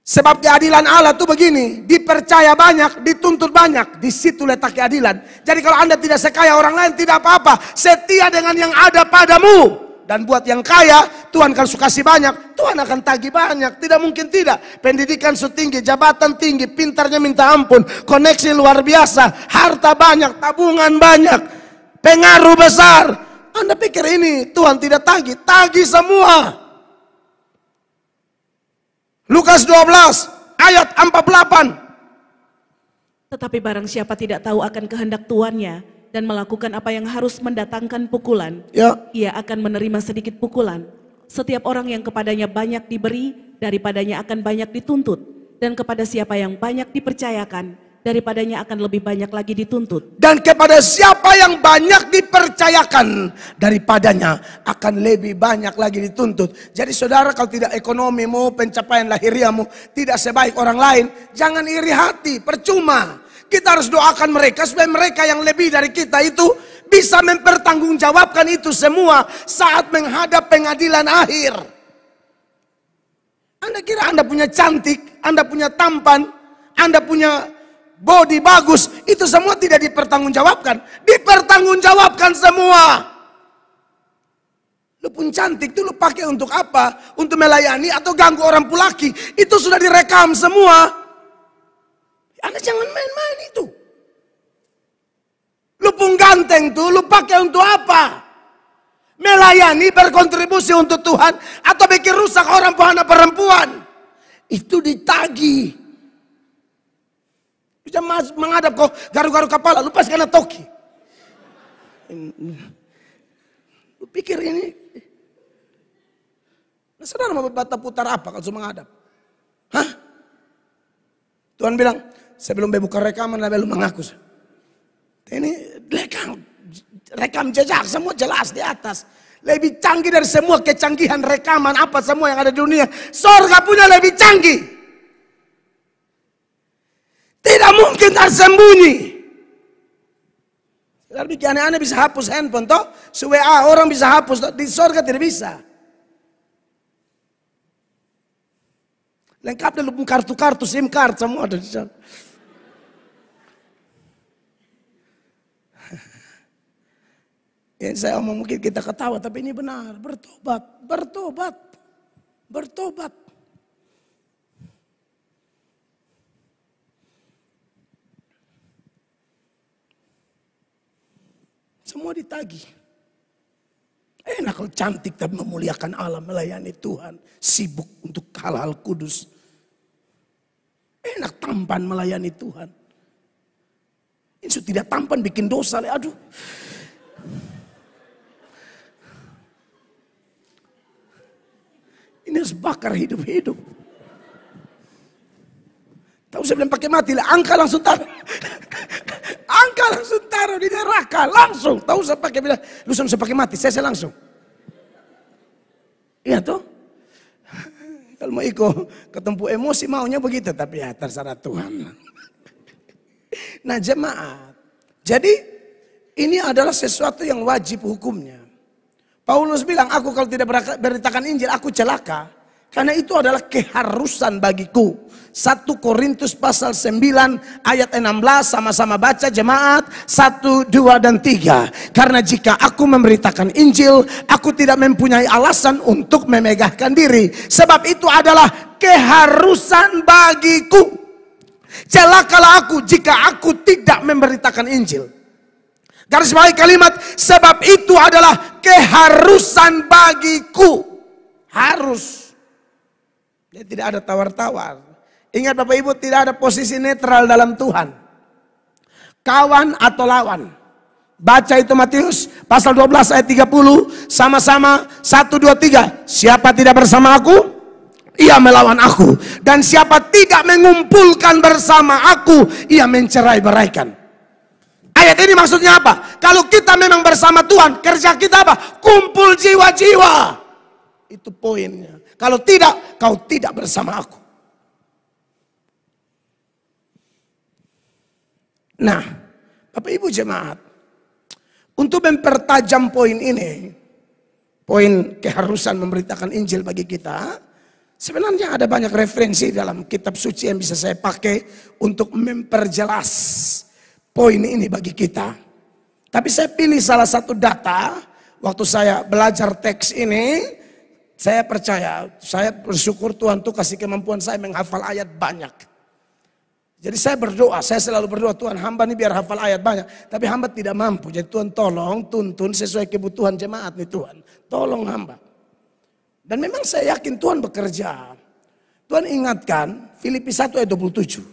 Sebab keadilan Allah tuh begini, dipercaya banyak, dituntut banyak, di situ letak keadilan. Jadi kalau Anda tidak sekaya orang lain tidak apa-apa, setia dengan yang ada padamu. Dan buat yang kaya, Tuhan kalau kasih banyak, Tuhan akan tagih banyak, tidak mungkin tidak. Pendidikan setinggi, jabatan tinggi, pintarnya minta ampun, koneksi luar biasa, harta banyak, tabungan banyak, pengaruh besar. Anda pikir ini Tuhan tidak tagih? Tagih semua. Lukas 12 ayat 48. Tetapi barang siapa tidak tahu akan kehendak tuannya dan melakukan apa yang harus mendatangkan pukulan, ia akan menerima sedikit pukulan. Setiap orang yang kepadanya banyak diberi, daripadanya akan banyak dituntut. Dan kepada siapa yang banyak dipercayakan, daripadanya akan lebih banyak lagi dituntut. Dan kepada siapa yang banyak dipercayakan, daripadanya akan lebih banyak lagi dituntut. Jadi saudara, kalau tidak ekonomimu, pencapaian lahiriamu tidak sebaik orang lain, jangan iri hati, percuma. Kita harus doakan mereka supaya mereka yang lebih dari kita itu bisa mempertanggungjawabkan itu semua saat menghadap pengadilan akhir. Anda kira Anda punya cantik, Anda punya tampan, Anda punya body bagus, itu semua tidak dipertanggungjawabkan. Dipertanggungjawabkan semua. Lu pun cantik tuh lu pakai untuk apa? Untuk melayani atau ganggu orang pulaki? Itu sudah direkam semua. Anda jangan main-main itu. Lu pun ganteng tuh, lu pakai untuk apa? Melayani, berkontribusi untuk Tuhan, atau bikin rusak orang anak perempuan? Itu ditagih. Bisa menghadap kau garu-garu kepala, lu pasti kena toki. Lu pikir ini? Nah, saudara mau bata putar apa kalau cuma menghadap? Hah? Tuhan bilang, sebelum buka rekaman, belum mengaku. Ini rekam jejak semua jelas di atas. Lebih canggih dari semua kecanggihan rekaman apa semua yang ada di dunia. Sorga punya lebih canggih. Tidak mungkin tersembunyi. Kalau bikin aneh-aneh bisa hapus handphone toh. WA orang bisa hapus toh. Di sorga tidak bisa. Lengkap dengan kartu-kartu, SIM card semua ada di sana. Yang saya omong mungkin kita ketawa, tapi ini benar. Bertobat, bertobat, bertobat. Semua ditagih. Enak kalau cantik tapi memuliakan Allah, melayani Tuhan. Sibuk untuk hal-hal kudus. Enak tampan melayani Tuhan. Ini tidak tampan bikin dosa. Aduh. Ini harus bakar hidup-hidup. Tahu saya bilang pakai mati lah, angka langsung taruh. Angka langsung taruh di neraka, langsung. Tahu saya pakai bilang, lu saya pakai mati, saya langsung. Iya toh? Kalau mau ikut ketempuh emosi maunya begitu, tapi ya terserah Tuhan. Nah jemaat, jadi ini adalah sesuatu yang wajib hukumnya. Paulus bilang, aku kalau tidak beritakan Injil, aku celaka. Karena itu adalah keharusan bagiku. 1 Korintus pasal 9 ayat 16, sama-sama baca jemaat. 1, 2, dan 3. Karena jika aku memberitakan Injil, aku tidak mempunyai alasan untuk memegahkan diri. Sebab itu adalah keharusan bagiku. Celakalah aku jika aku tidak memberitakan Injil. Garis bawahi kalimat, sebab itu adalah keharusan bagiku. Harus. Dia tidak ada tawar-tawar. Ingat Bapak Ibu, tidak ada posisi netral dalam Tuhan. Kawan atau lawan. Baca itu Matius pasal 12 ayat 30. Sama-sama 1, 2, 3. Siapa tidak bersama aku, ia melawan aku. Dan siapa tidak mengumpulkan bersama aku, ia mencerai-beraikan. Ayat ini maksudnya apa? Kalau kita memang bersama Tuhan, kerja kita apa? Kumpul jiwa-jiwa. Itu poinnya. Kalau tidak, kau tidak bersama aku. Nah, Bapak Ibu jemaat, untuk mempertajam poin ini, poin keharusan memberitakan Injil bagi kita, sebenarnya ada banyak referensi dalam kitab suci yang bisa saya pakai untuk memperjelas poin ini bagi kita. Tapi saya pilih salah satu data. Waktu saya belajar teks ini, saya percaya, saya bersyukur Tuhan tuh kasih kemampuan saya menghafal ayat banyak. Jadi saya berdoa, saya selalu berdoa, Tuhan hamba ini biar hafal ayat banyak. Tapi hamba tidak mampu, jadi Tuhan tolong, tuntun sesuai kebutuhan jemaat nih Tuhan. Tolong hamba. Dan memang saya yakin Tuhan bekerja. Tuhan ingatkan Filipi 1 ayat 27.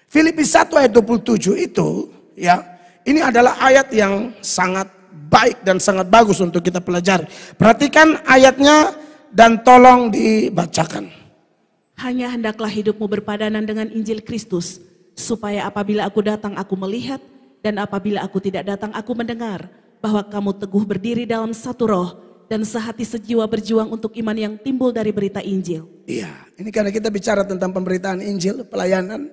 Filipi 1 ayat 27 itu ya, ini adalah ayat yang sangat baik dan sangat bagus untuk kita pelajari. Perhatikan ayatnya dan tolong dibacakan. Hanya hendaklah hidupmu berpadanan dengan Injil Kristus, supaya apabila aku datang aku melihat, dan apabila aku tidak datang aku mendengar, bahwa kamu teguh berdiri dalam satu roh, dan sehati sejiwa berjuang untuk iman yang timbul dari berita Injil. Iya, ini karena kita bicara tentang pemberitaan Injil, pelayanan,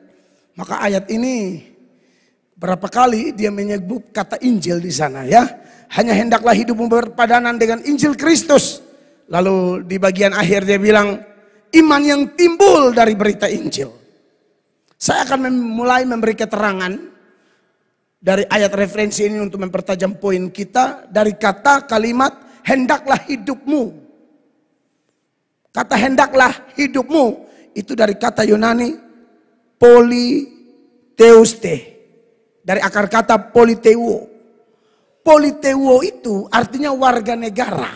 maka ayat ini berapa kali dia menyebut kata Injil di sana ya. Hanya hendaklah hidupmu berpadanan dengan Injil Kristus. Lalu di bagian akhir dia bilang, iman yang timbul dari berita Injil. Saya akan mulai memberi keterangan dari ayat referensi ini untuk mempertajam poin kita. Dari kata kalimat hendaklah hidupmu. Kata hendaklah hidupmu itu dari kata Yunani Teuste. Dari akar kata politeuo. Politeuo itu artinya warga negara.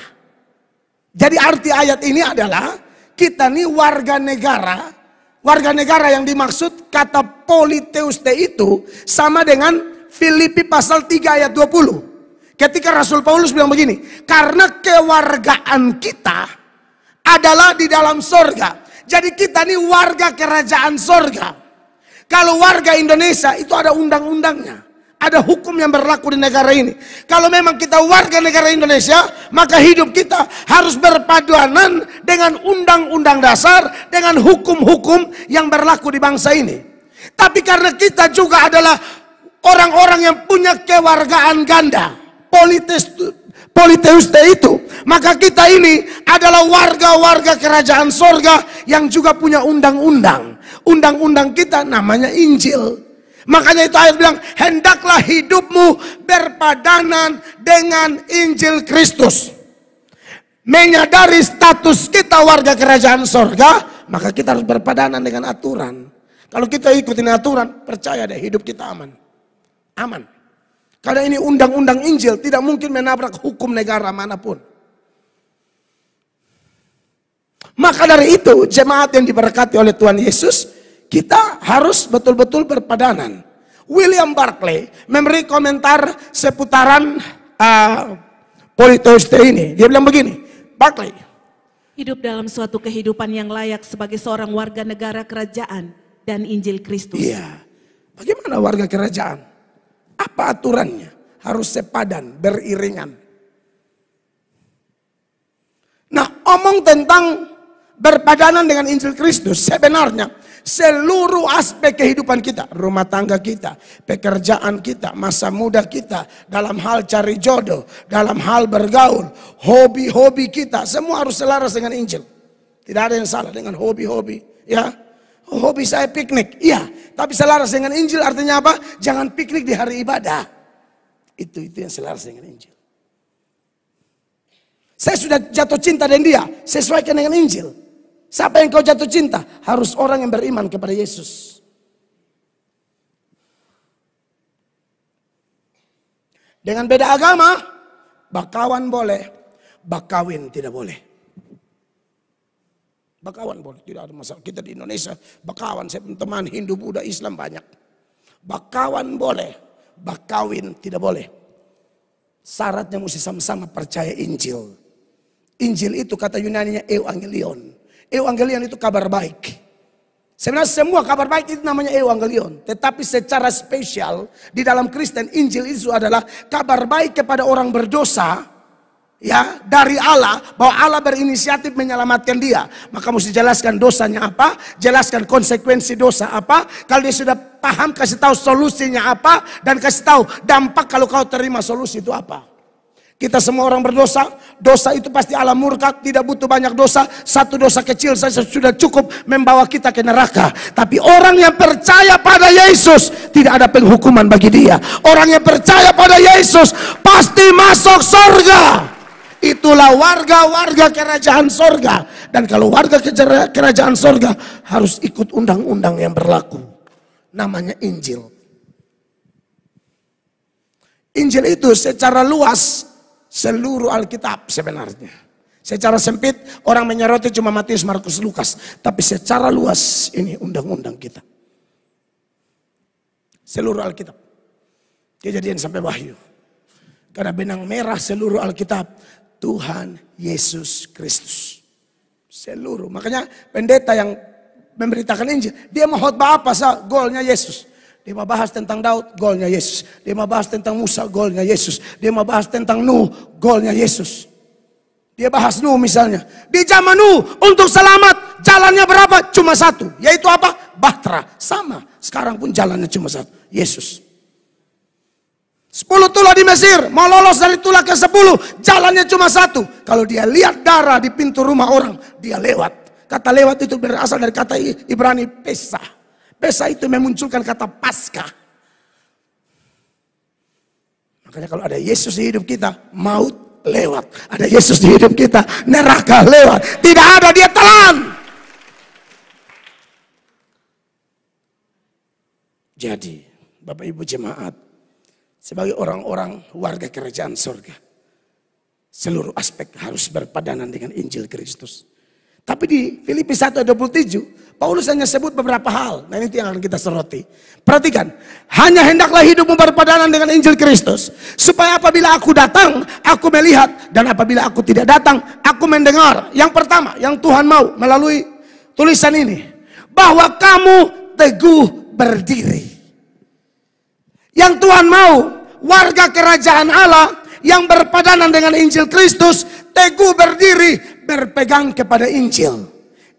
Jadi arti ayat ini adalah kita nih warga negara. Warga negara yang dimaksud kata politeuste itu sama dengan Filipi pasal 3 ayat 20. Ketika Rasul Paulus bilang begini, karena kewargaan kita adalah di dalam sorga. Jadi kita nih warga kerajaan sorga. Kalau warga Indonesia itu ada undang-undangnya. Ada hukum yang berlaku di negara ini. Kalau memang kita warga negara Indonesia, maka hidup kita harus berpaduanan dengan undang-undang dasar, dengan hukum-hukum yang berlaku di bangsa ini. Tapi karena kita juga adalah orang-orang yang punya kewargaan ganda, politeuste itu, maka kita ini adalah warga-warga kerajaan sorga yang juga punya undang-undang. Undang-undang kita namanya Injil. Makanya itu ayat bilang, hendaklah hidupmu berpadanan dengan Injil Kristus. Menyadari status kita warga kerajaan sorga, maka kita harus berpadanan dengan aturan. Kalau kita ikutin aturan, percaya deh hidup kita aman. Aman. Karena ini undang-undang Injil tidak mungkin menabrak hukum negara manapun. Maka dari itu jemaat yang diberkati oleh Tuhan Yesus, kita harus betul-betul berpadanan. William Barclay memberi komentar seputaran politeuste ini. Dia bilang begini, Barclay. Hidup dalam suatu kehidupan yang layak sebagai seorang warga negara kerajaan dan Injil Kristus. Iya. Bagaimana warga kerajaan? Apa aturannya? Harus sepadan, beriringan. Nah, omong tentang berpadanan dengan Injil Kristus, sebenarnya seluruh aspek kehidupan kita, rumah tangga kita, pekerjaan kita, masa muda kita, dalam hal cari jodoh, dalam hal bergaul, hobi-hobi kita, semua harus selaras dengan Injil. Tidak ada yang salah dengan hobi-hobi, ya. Hobi saya piknik, iya, tapi selaras dengan Injil artinya apa? Jangan piknik di hari ibadah. Itu yang selaras dengan Injil. Saya sudah jatuh cinta dengan dia, sesuaikan dengan Injil. Siapa yang kau jatuh cinta? Harus orang yang beriman kepada Yesus. Dengan beda agama, bakawan boleh, bakawin tidak boleh. Bakawan boleh, tidak ada masalah. Kita di Indonesia bakawan, saya teman Hindu, Buddha, Islam banyak. Bakawan boleh, bakawin tidak boleh. Syaratnya mesti sama-sama percaya Injil. Injil itu kata Yunaninya euangelion. Evangelion itu kabar baik. Sebenarnya semua kabar baik itu namanya evangelion. Tetapi secara spesial di dalam Kristen, Injil itu adalah kabar baik kepada orang berdosa, ya, dari Allah, bahwa Allah berinisiatif menyelamatkan dia. Maka mesti jelaskan dosanya apa, jelaskan konsekuensi dosa apa. Kalau dia sudah paham, kasih tahu solusinya apa, dan kasih tahu dampak kalau kau terima solusi itu apa. Kita semua orang berdosa, dosa itu pasti Allah murka, tidak butuh banyak dosa. Satu dosa kecil saja sudah cukup membawa kita ke neraka. Tapi orang yang percaya pada Yesus, tidak ada penghukuman bagi dia. Orang yang percaya pada Yesus pasti masuk surga. Itulah warga-warga kerajaan sorga. Dan kalau warga kerajaan sorga harus ikut undang-undang yang berlaku. Namanya Injil. Injil itu secara luas seluruh Alkitab sebenarnya. Secara sempit orang menyoroti cuma Matius, Markus, Lukas. Tapi secara luas ini undang-undang kita. Seluruh Alkitab. Kejadian sampai Wahyu. Karena benang merah seluruh Alkitab Tuhan Yesus Kristus. Seluruh. Makanya pendeta yang memberitakan Injil, dia mau khotbah apa sah? Golnya Yesus. Dia mau bahas tentang Daud, golnya Yesus. Dia mau bahas tentang Musa, golnya Yesus. Dia mau bahas tentang Nuh, golnya Yesus. Dia bahas Nuh misalnya. Di zaman Nuh untuk selamat jalannya berapa? Cuma satu. Yaitu apa? Bahtera. Sama. Sekarang pun jalannya cuma satu. Yesus. 10 tulah di Mesir. Mau lolos dari tulah ke 10. Jalannya cuma satu. Kalau dia lihat darah di pintu rumah orang, dia lewat. Kata lewat itu berasal dari kata Ibrani Pesah. Pesah itu memunculkan kata Paskah. Makanya kalau ada Yesus di hidup kita, maut lewat. Ada Yesus di hidup kita, neraka lewat. Tidak ada, dia telan. Jadi, Bapak Ibu jemaat, sebagai orang-orang warga kerajaan surga, seluruh aspek harus berpadanan dengan Injil Kristus. Tapi di Filipi 1:27, Paulus hanya sebut beberapa hal. Nah, ini yang akan kita soroti. Perhatikan, hanya hendaklah hidupmu berpadanan dengan Injil Kristus, supaya apabila aku datang, aku melihat, dan apabila aku tidak datang, aku mendengar. Yang pertama, yang Tuhan mau melalui tulisan ini, bahwa kamu teguh berdiri. Yang Tuhan mau, warga kerajaan Allah yang berpadanan dengan Injil Kristus, teguh berdiri, berpegang kepada Injil.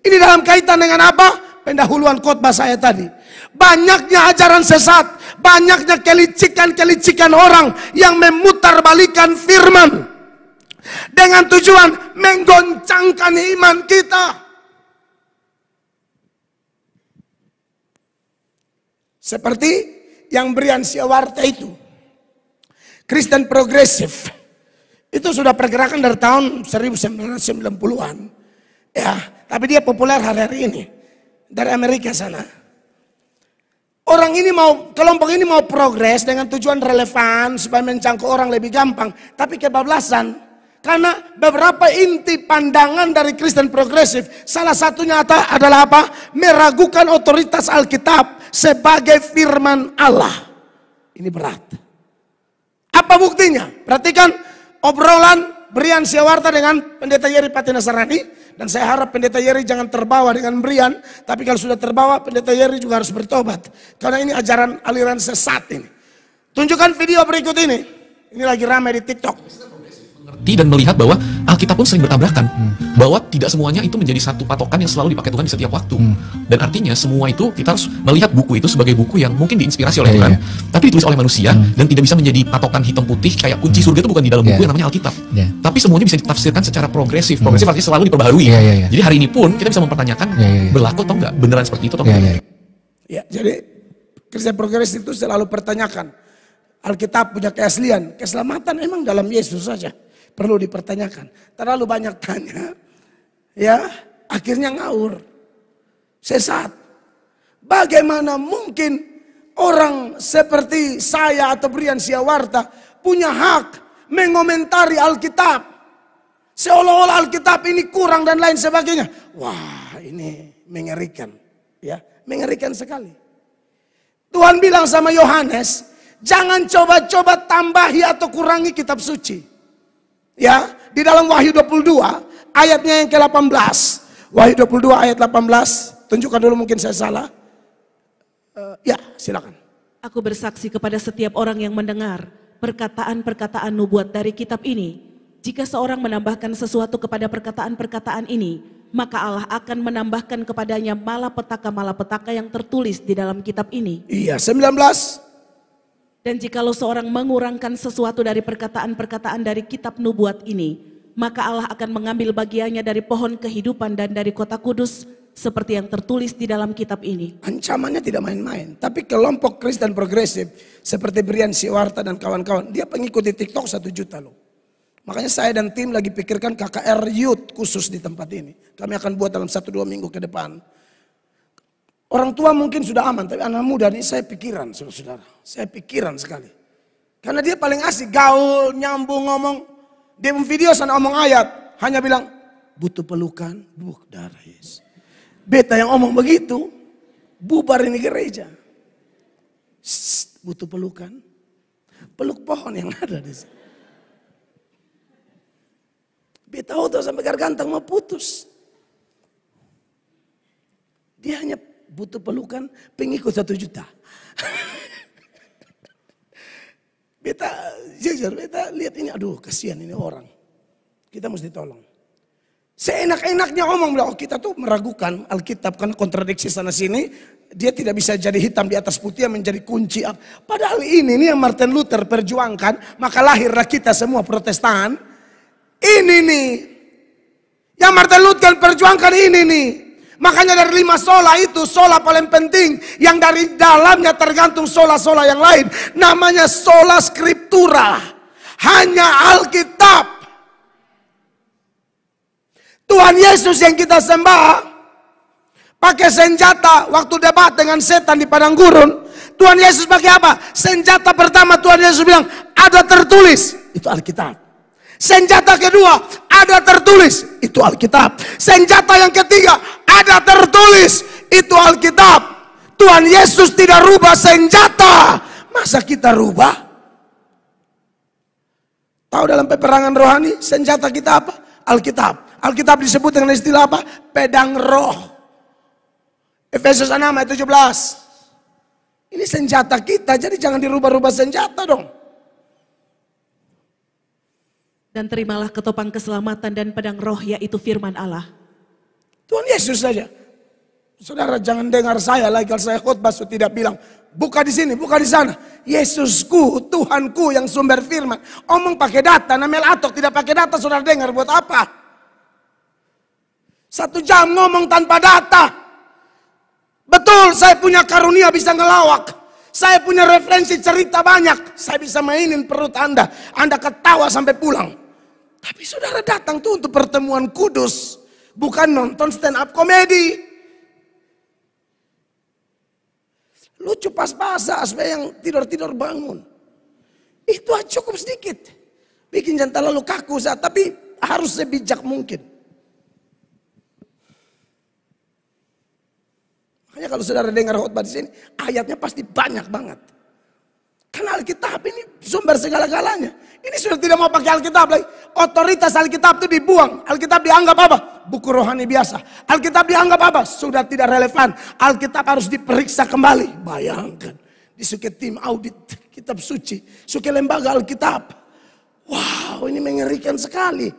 Ini dalam kaitan dengan apa? Pendahuluan khotbah saya tadi. Banyaknya ajaran sesat, banyaknya kelicikan-kelicikan orang yang memutarbalikkan firman dengan tujuan menggoncangkan iman kita. Seperti yang Brian Siawarta itu, Kristen progresif. Itu sudah pergerakan dari tahun 1990-an. Ya, tapi dia populer hari-hari ini. Dari Amerika sana. Orang ini kelompok ini mau progres dengan tujuan relevan supaya menjangkau orang lebih gampang. Tapi kebablasan. Karena beberapa inti pandangan dari Kristen progresif, salah satunya adalah apa? Meragukan otoritas Alkitab sebagai firman Allah. Ini berat. Apa buktinya? Perhatikan obrolan Brian Siawarta dengan Pendeta Yeri Patinasarani. Dan saya harap Pendeta Yeri jangan terbawa dengan Brian. Tapi kalau sudah terbawa, Pendeta Yeri juga harus bertobat. Karena ini ajaran aliran sesat ini. Tunjukkan video berikut ini. Ini lagi ramai di TikTok. Mengerti dan melihat bahwa Alkitab pun sering bertabrakan. Bahwa tidak semuanya itu menjadi satu patokan yang selalu dipakai Tuhan di setiap waktu. Dan artinya semua itu kita harus melihat buku itu sebagai buku yang mungkin diinspirasi oleh Tuhan. Tapi ditulis oleh manusia dan tidak bisa menjadi patokan hitam putih kayak kunci surga itu bukan di dalam buku yang namanya Alkitab. Tapi semuanya bisa ditafsirkan secara progresif. Progresif artinya selalu diperbaharui. Jadi hari ini pun kita bisa mempertanyakan berlaku atau enggak, beneran seperti itu atau enggak. Ya, jadi Kristen progresif itu selalu pertanyakan. Alkitab punya keaslian. Keselamatan emang dalam Yesus saja. Perlu dipertanyakan. Terlalu banyak tanya. Ya, akhirnya ngawur. Sesat. Bagaimana mungkin orang seperti saya atau Brian Siawarta punya hak mengomentari Alkitab? Seolah-olah Alkitab ini kurang dan lain sebagainya. Wah, ini mengerikan. Ya, mengerikan sekali. Tuhan bilang sama Yohanes, jangan coba-coba tambahi atau kurangi kitab suci. Ya, di dalam Wahyu 22 ayatnya yang ke-18. Wahyu 22 ayat 18. Tunjukkan dulu, mungkin saya salah. Ya, silakan. Aku bersaksi kepada setiap orang yang mendengar perkataan-perkataan nubuat dari kitab ini. Jika seorang menambahkan sesuatu kepada perkataan-perkataan ini, maka Allah akan menambahkan kepadanya malapetaka-malapetaka yang tertulis di dalam kitab ini. Iya, 19. Dan jikalau seorang mengurangkan sesuatu dari perkataan-perkataan dari kitab nubuat ini, maka Allah akan mengambil bagiannya dari pohon kehidupan dan dari kota kudus, seperti yang tertulis di dalam kitab ini. Ancamannya tidak main-main. Tapi kelompok Kristen progresif seperti Brian Siawarta dan kawan-kawan, dia pengikuti TikTok 1 juta loh. Makanya saya dan tim lagi pikirkan KKR Youth khusus di tempat ini. Kami akan buat dalam 1-2 minggu ke depan. Orang tua mungkin sudah aman, tapi anak muda ini saya pikiran, saudara-saudara. Saya pikiran sekali. Karena dia paling asik, gaul, nyambung, ngomong. Dia video sana ngomong ayat, hanya bilang, butuh pelukan, darah Yesus. Beta yang ngomong begitu, bubar ini gereja. Butuh pelukan, peluk pohon yang ada di sini. Beta auto sampai gargantang mau putus. Dia hanya butuh pelukan pengikut 1 juta. Beta jujur, beta lihat ini, aduh kasihan ini orang. Kita mesti tolong. Seenak-enaknya ngomong, oh kita tuh meragukan Alkitab karena kontradiksi sana sini. Dia tidak bisa jadi hitam di atas putih yang menjadi kunci. Padahal ini yang Martin Luther perjuangkan, maka lahirlah kita semua Protestan. Ini nih, yang Martin Luther perjuangkan ini nih. Makanya dari 5 sola itu, sola paling penting. Yang dari dalamnya tergantung sola-sola yang lain. Namanya sola scriptura. Hanya Alkitab. Tuhan Yesus yang kita sembah. Pakai senjata waktu debat dengan setan di padang gurun. Tuhan Yesus pakai apa? Senjata pertama Tuhan Yesus bilang, ada tertulis. Itu Alkitab. Senjata kedua, ada tertulis. Itu Alkitab. Senjata yang ketiga, ada tertulis. Itu Alkitab. Tuhan Yesus tidak rubah senjata. Masa kita rubah? Tahu dalam peperangan rohani, senjata kita apa? Alkitab. Alkitab disebut dengan istilah apa? Pedang roh. Efesus 6 ayat 17. Ini senjata kita, jadi jangan dirubah-rubah senjata dong. Dan terimalah ketopang keselamatan dan pedang roh, yaitu firman Allah. Tuhan Yesus saja. Saudara jangan dengar saya lagi kalau saya khotbah tidak bilang buka di sini, buka di sana. Yesusku, Tuhanku yang sumber firman. Omong pakai data, namanya atok tidak pakai data, saudara dengar buat apa? 1 jam ngomong tanpa data. Betul, saya punya karunia bisa ngelawak. Saya punya referensi cerita banyak. Saya bisa mainin perut Anda. Anda ketawa sampai pulang. Tapi saudara datang tuh untuk pertemuan kudus. Bukan nonton stand up komedi. Lucu pas-pasan supaya yang tidur-tidur bangun. Itu cukup sedikit. Bikin jangan terlalu kaku, tapi harus sebijak mungkin. Makanya kalau saudara dengar khotbah di sini, ayatnya pasti banyak banget. Karena Alkitab ini sumber segala-galanya. Ini sudah tidak mau pakai Alkitab lagi. Otoritas Alkitab itu dibuang. Alkitab dianggap apa? Buku rohani biasa. Alkitab dianggap apa? Sudah tidak relevan. Alkitab harus diperiksa kembali. Bayangkan. Disukai tim audit kitab suci. Sukai lembaga Alkitab. Wow, ini mengerikan sekali.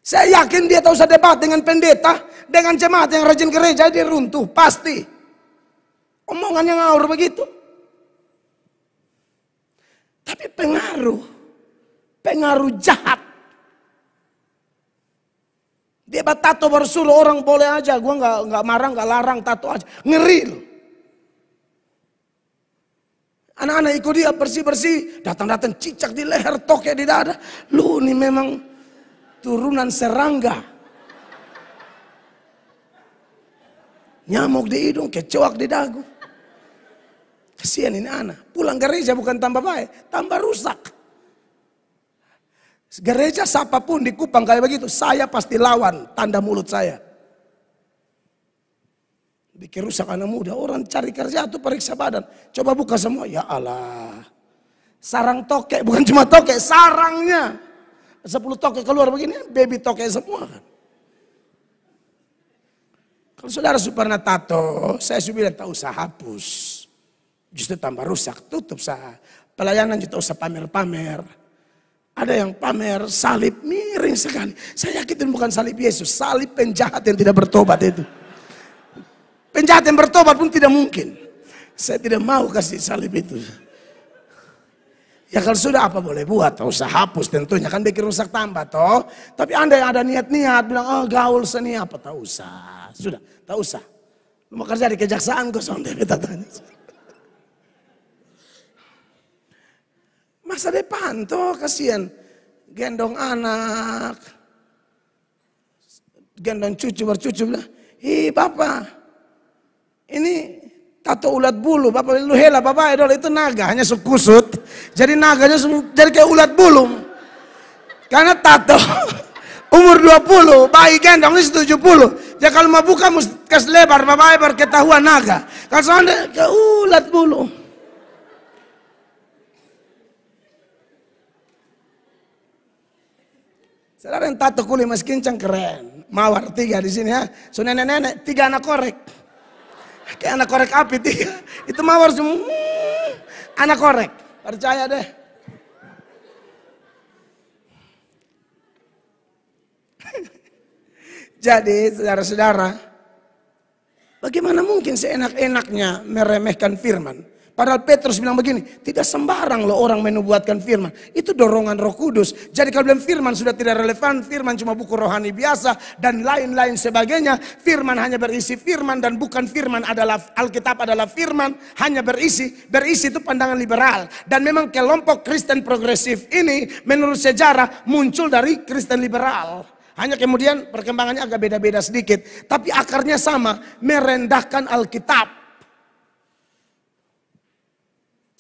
Saya yakin dia tak usah debat dengan pendeta, dengan jemaat yang rajin gereja, dia runtuh, pasti. Omongannya ngawur begitu. Tapi pengaruh jahat. Dia tato bersuruh orang boleh aja, gua nggak marah, nggak larang, tato aja, ngeri loh. Anak-anak ikut dia bersih-bersih, datang-datang cicak di leher, toke di dada. Lu ini memang turunan serangga. Nyamuk di hidung, kecoak di dagu. Kasihan ini anak. Pulang gereja bukan tambah baik, tambah rusak. Gereja siapapun di Kupang kayak begitu, saya pasti lawan tanda mulut saya. Bikin rusak anak muda. Orang cari kerja tuh periksa badan. Coba buka semua. Ya Allah. Sarang tokek, bukan cuma tokek, sarangnya. 10 tokek keluar begini, baby tokek semua kan. Kalau saudara pernah tato, saya sudah bilang tak usah hapus. Justru tambah rusak, tutup sah. Pelayanan juga usah pamer-pamer. Ada yang pamer salib miring sekali. Saya yakin bukan salib Yesus, salib penjahat yang tidak bertobat itu. Penjahat yang bertobat pun tidak mungkin. Saya tidak mau kasih salib itu. Ya kalau sudah apa boleh buat, tak usah hapus tentunya, kan bikin rusak tambah toh. Tapi Anda yang ada niat-niat bilang, oh gaul seni apa, tak usah. Sudah, tak usah. Lu mau kerja di kejaksaan kok sampai tanya. Masa depan toh kasihan. Gendong anak. Gendong cucu bercucu bilang, ih bapak, ini tato ulat bulu, bapak lu hela bapak idol itu naga hanya kusut. Jadi naganya jadi kayak ulat bulu. Karena tato umur 20, bayi gendong ini 70. Ya kalau mau buka mesti kasih lebar, bapak berketahuan naga. Kalau soalnya kayak ulat bulu. Saudara yang tato kulit mas kincang keren. Mawar 3 di sini ya. So nenek-nenek 3 anak korek. Kayak anak korek api 3. Itu mawar semua. Anak korek. Percaya deh. Jadi saudara-saudara, bagaimana mungkin seenak-enaknya meremehkan firman? Padahal Petrus bilang begini, tidak sembarang loh orang menubuatkan firman. Itu dorongan Roh Kudus. Jadi kalau bilang firman sudah tidak relevan, firman cuma buku rohani biasa dan lain-lain sebagainya. Firman hanya berisi firman dan bukan firman adalah Alkitab adalah firman hanya berisi. Berisi itu pandangan liberal. Dan memang kelompok Kristen progresif ini menurut sejarah muncul dari Kristen liberal. Hanya kemudian perkembangannya agak beda-beda sedikit. Tapi akarnya sama, merendahkan Alkitab.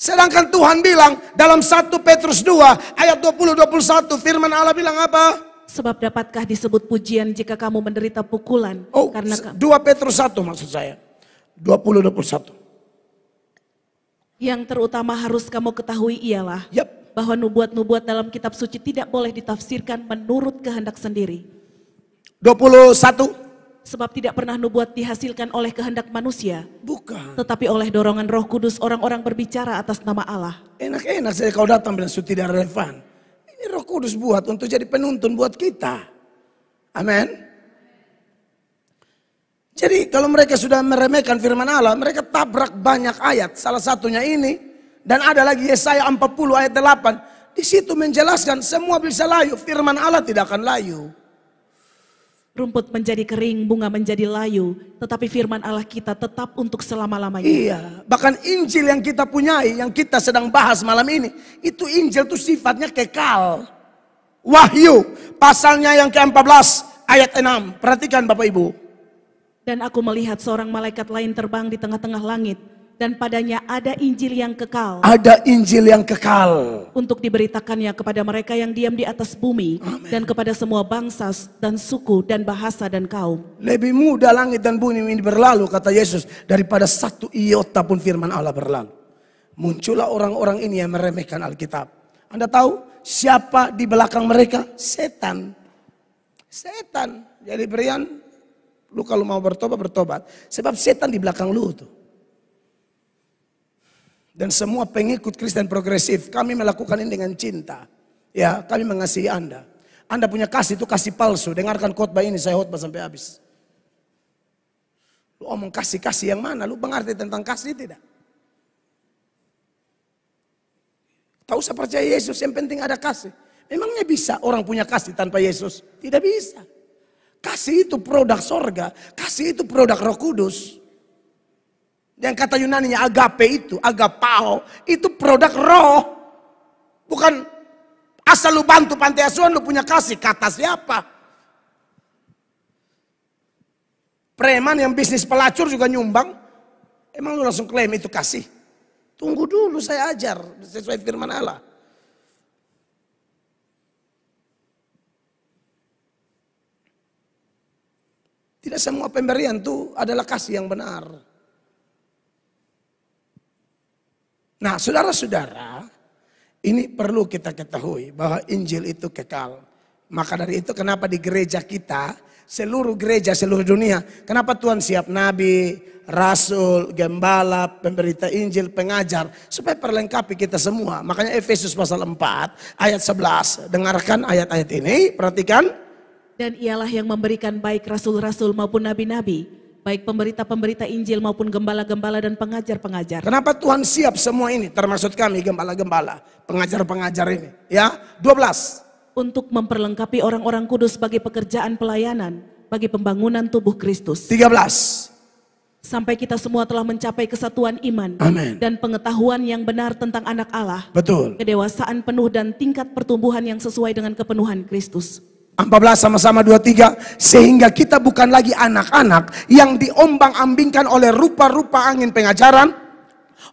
Sedangkan Tuhan bilang dalam 1 Petrus 2 ayat 20-21 firman Allah bilang apa? Sebab dapatkah disebut pujian jika kamu menderita pukulan? Oh, Karena 2 Petrus 1 maksud saya. 20-21. yang terutama harus kamu ketahui ialah Yap. bahwa nubuat-nubuat dalam kitab suci tidak boleh ditafsirkan menurut kehendak sendiri. 21. Sebab tidak pernah nubuat dihasilkan oleh kehendak manusia, Bukan. tetapi oleh dorongan Roh Kudus orang-orang berbicara atas nama Allah. Enak-enak saya kau datang bilang itu tidak relevan. Ini Roh Kudus buat untuk jadi penuntun buat kita. Amin. Jadi kalau mereka sudah meremehkan firman Allah, mereka tabrak banyak ayat. Salah satunya ini. Dan ada lagi Yesaya 40 ayat 8. Di situ menjelaskan semua bisa layu. Firman Allah tidak akan layu. Rumput menjadi kering, bunga menjadi layu, tetapi firman Allah kita tetap untuk selama-lamanya. Iya, bahkan Injil yang kita punyai, yang kita sedang bahas malam ini, itu Injil itu sifatnya kekal. Wahyu, pasalnya yang ke-14, ayat 6. Perhatikan Bapak Ibu. Dan aku melihat seorang malaikat lain terbang di tengah-tengah langit, dan padanya ada Injil yang kekal. Ada Injil yang kekal. Untuk diberitakannya kepada mereka yang diam di atas bumi, dan kepada semua bangsa dan suku dan bahasa dan kaum. Lebih mudah langit dan bumi ini berlalu, kata Yesus, daripada satu iota pun firman Allah berlalu. Muncullah orang-orang ini yang meremehkan Alkitab. Anda tahu siapa di belakang mereka? Setan. Setan. Jadi Brian, lu kalau mau bertobat, bertobat. Sebab setan di belakang lu tuh. Dan semua pengikut Kristen progresif, kami melakukan ini dengan cinta. Ya, kami mengasihi Anda. Anda punya kasih itu kasih palsu. Dengarkan khotbah ini, saya khotbah sampai habis. Lu omong kasih-kasih yang mana? Lu mengerti tentang kasih tidak? Tahu saya percaya Yesus, yang penting ada kasih. Memangnya bisa orang punya kasih tanpa Yesus? Tidak bisa. Kasih itu produk sorga, kasih itu produk Roh Kudus. Yang kata Yunaninya agape itu, agapao, itu produk roh. Bukan asal lu bantu panti asuhan lu punya kasih, kata siapa? Preman yang bisnis pelacur juga nyumbang. Emang lu langsung klaim itu kasih? Tunggu dulu saya ajar sesuai firman Allah. Tidak semua pemberian itu adalah kasih yang benar. Nah, saudara-saudara, ini perlu kita ketahui bahwa Injil itu kekal. Maka dari itu kenapa di gereja kita, seluruh gereja, seluruh dunia, kenapa Tuhan siap nabi, rasul, gembala, pemberita Injil, pengajar, supaya perlengkapi kita semua. Makanya Efesus pasal 4 ayat 11, dengarkan ayat-ayat ini, perhatikan. Dan ialah yang memberikan baik rasul-rasul maupun nabi-nabi, baik pemberita-pemberita Injil maupun gembala-gembala dan pengajar-pengajar. Kenapa Tuhan siap semua ini? Termasuk kami gembala-gembala, pengajar-pengajar ini. Ya, 12. Untuk memperlengkapi orang-orang kudus bagi pekerjaan pelayanan, bagi pembangunan tubuh Kristus. 13. Sampai kita semua telah mencapai kesatuan iman. Amin. Dan pengetahuan yang benar tentang anak Allah. Betul. Kedewasaan penuh dan tingkat pertumbuhan yang sesuai dengan kepenuhan Kristus. 14 sama-sama 23. Sehingga kita bukan lagi anak-anak yang diombang-ambingkan oleh rupa-rupa angin pengajaran,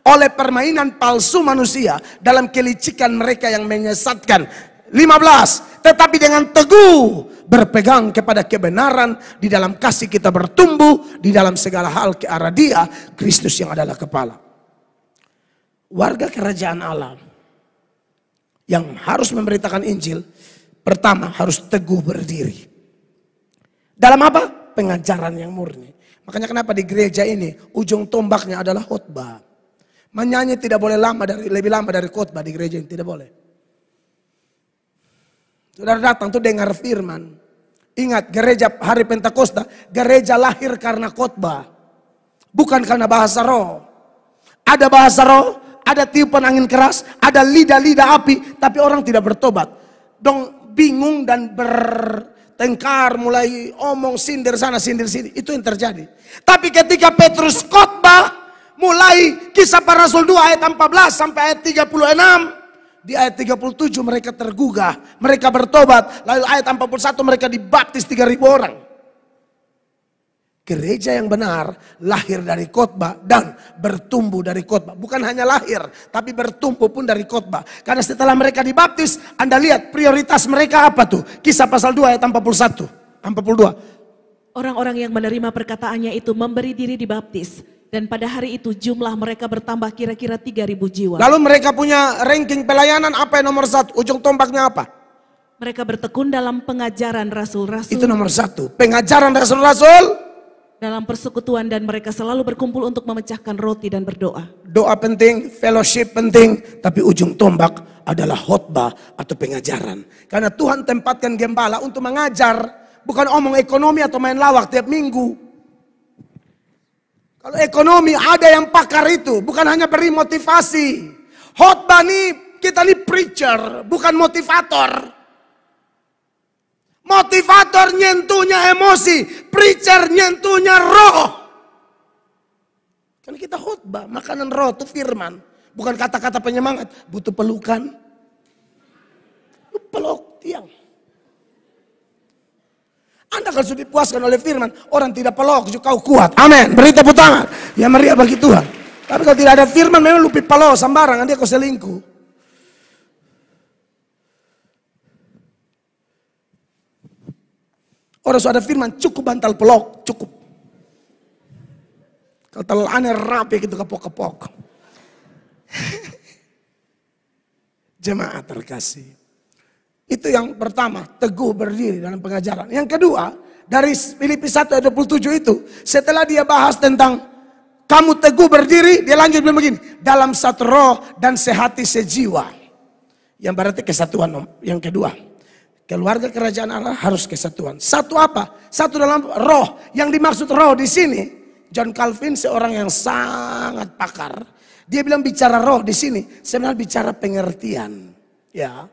oleh permainan palsu manusia dalam kelicikan mereka yang menyesatkan. 15. Tetapi dengan teguh berpegang kepada kebenaran, di dalam kasih kita bertumbuh di dalam segala hal ke arah Dia, Kristus yang adalah kepala. Warga kerajaan Allah yang harus memberitakan Injil, pertama harus teguh berdiri. Dalam apa? Pengajaran yang murni. Makanya kenapa di gereja ini ujung tombaknya adalah khotbah. Menyanyi tidak boleh lebih lama dari khotbah di gereja ini, tidak boleh. Saudara datang tuh dengar firman. Ingat, gereja hari Pentakosta, gereja lahir karena khotbah. Bukan karena bahasa roh. Ada bahasa roh, ada tiupan angin keras, ada lidah-lidah api, tapi orang tidak bertobat. Dong bingung dan bertengkar, mulai omong sindir sana sindir sini, itu yang terjadi. Tapi ketika Petrus khotbah, mulai Kisah Para Rasul 2 ayat 14 sampai ayat 36, di ayat 37 mereka tergugah, mereka bertobat, lalu ayat 41 mereka dibaptis 3.000 orang. Gereja yang benar lahir dari khotbah dan bertumbuh dari khotbah. Bukan hanya lahir, tapi bertumbuh pun dari khotbah. Karena setelah mereka dibaptis, Anda lihat prioritas mereka apa tuh? Kisah pasal 2 ayat 41, 42. Orang-orang yang menerima perkataannya itu memberi diri dibaptis. Dan pada hari itu jumlah mereka bertambah kira-kira 3.000 jiwa. Lalu mereka punya ranking pelayanan apa yang nomor 1? Ujung tombaknya apa? Mereka bertekun dalam pengajaran rasul-rasul. Itu nomor 1. Pengajaran rasul-rasul. Dalam persekutuan dan mereka selalu berkumpul untuk memecahkan roti dan berdoa. Doa penting, fellowship penting, tapi ujung tombak adalah khotbah atau pengajaran. Karena Tuhan tempatkan gembala untuk mengajar, bukan omong ekonomi atau main lawak tiap minggu. Kalau ekonomi ada yang pakar itu, bukan hanya beri motivasi. Khotbah nih, kita nih preacher, bukan motivator. Motivator nyentuhnya emosi, preacher nyentuhnya roh. Kan kita khotbah, makanan roh itu firman. Bukan kata-kata penyemangat, butuh pelukan. Lu peluk tiang. Anda kalau sudah dipuaskan oleh firman, orang tidak peluk, kau kuat. Amin, beri tepuk tangan. Ya meriah bagi Tuhan. Tapi kalau tidak ada firman, memang lu peluk sembarangan, dia kau selingkuh. Orang sudah ada firman, cukup bantal pelok, cukup. Kalau terlalu aneh rapi gitu kepok-kepok. Jemaat terkasih. Itu yang pertama, teguh berdiri dalam pengajaran. Yang kedua, dari Filipi 1 ayat 27 itu, setelah dia bahas tentang kamu teguh berdiri, dia lanjut bilang begini, dalam satu roh dan sehati sejiwa. Yang berarti kesatuan yang kedua. Keluarga kerajaan Allah harus kesatuan. Satu apa? Satu dalam roh. Yang dimaksud roh di sini, John Calvin seorang yang sangat pakar. Dia bilang bicara roh di sini, sebenarnya bicara pengertian. Ya,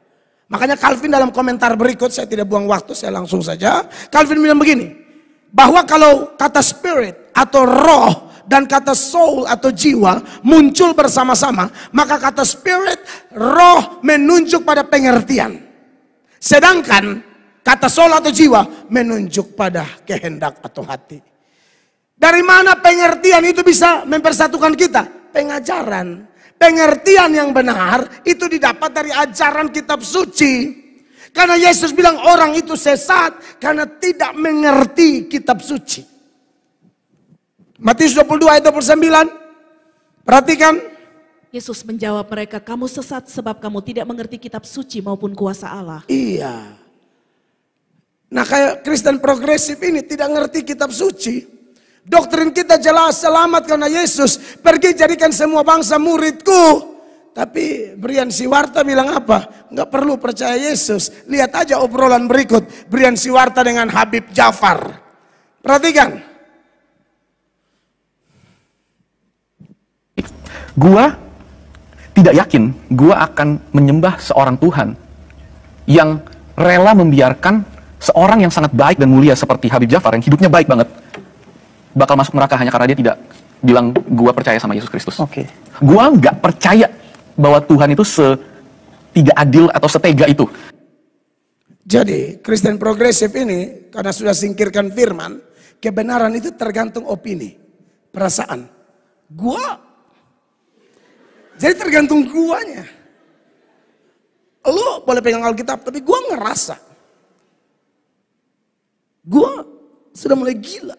makanya Calvin dalam komentar berikut, saya tidak buang waktu, saya langsung saja. Calvin bilang begini, bahwa kalau kata spirit atau roh dan kata soul atau jiwa muncul bersama-sama, maka kata spirit, roh menunjuk pada pengertian. Sedangkan kata soul atau jiwa menunjuk pada kehendak atau hati. Dari mana pengertian itu bisa mempersatukan kita? Pengajaran. Pengertian yang benar itu didapat dari ajaran kitab suci. Karena Yesus bilang orang itu sesat karena tidak mengerti kitab suci. Matius 22 ayat 29. Perhatikan. Yesus menjawab mereka, kamu sesat sebab kamu tidak mengerti kitab suci maupun kuasa Allah. Iya. Nah kayak Kristen progresif ini tidak ngerti kitab suci. Doktrin kita jelas, selamat karena Yesus. Pergi jadikan semua bangsa muridku. Tapi Brian Siwarta bilang apa? Nggak perlu percaya Yesus. Lihat aja obrolan berikut. Brian Siwarta dengan Habib Jafar. Perhatikan. Gua tidak yakin gua akan menyembah seorang Tuhan yang rela membiarkan seorang yang sangat baik dan mulia seperti Habib Jafar yang hidupnya baik banget bakal masuk neraka hanya karena dia tidak bilang gua percaya sama Yesus Kristus. Oke. Gua nggak percaya bahwa Tuhan itu tidak adil atau setega itu. Jadi Kristen progresif ini karena sudah singkirkan firman, kebenaran itu tergantung opini, perasaan. Jadi tergantung guanya. Lu boleh pegang Alkitab, tapi gua ngerasa. Gua sudah mulai gila.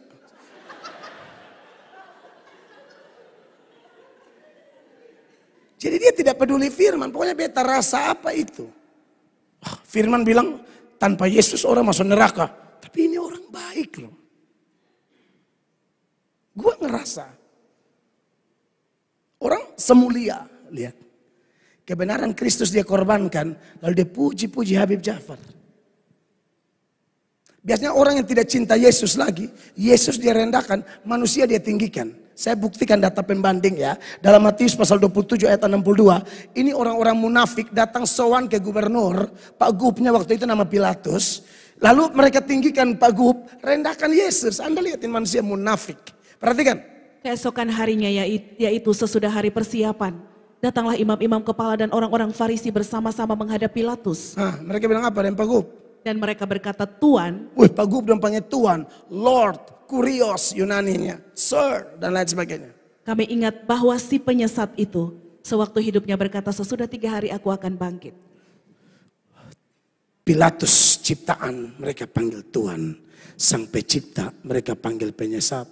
Jadi dia tidak peduli firman, pokoknya beta rasa apa itu. Firman bilang tanpa Yesus orang masuk neraka. Tapi ini orang baik loh. Gua ngerasa. Orang semulia, lihat. Kebenaran Kristus dia korbankan, lalu dia puji-puji Habib Jafar. Biasanya orang yang tidak cinta Yesus lagi, Yesus dia rendahkan, manusia dia tinggikan. Saya buktikan data pembanding ya. Dalam Matius pasal 27 ayat 62, ini orang-orang munafik datang sowan ke gubernur, Pak Gubnya waktu itu nama Pilatus. Lalu mereka tinggikan Pak Gub, rendahkan Yesus. Anda lihatin manusia munafik. Perhatikan. Keesokan harinya yaitu sesudah hari persiapan, datanglah imam-imam kepala dan orang-orang Farisi bersama-sama menghadap Pilatus. Mereka bilang apa dengan Pak Gub? Dan mereka berkata, Tuan. Wih, Pak Gub dan panggil Tuan, Lord, kurios Yunaninya, sir, dan lain sebagainya. Kami ingat bahwa si penyesat itu sewaktu hidupnya berkata, sesudah 3 hari aku akan bangkit. Pilatus ciptaan, mereka panggil Tuhan. Sang pencipta, mereka panggil penyesat.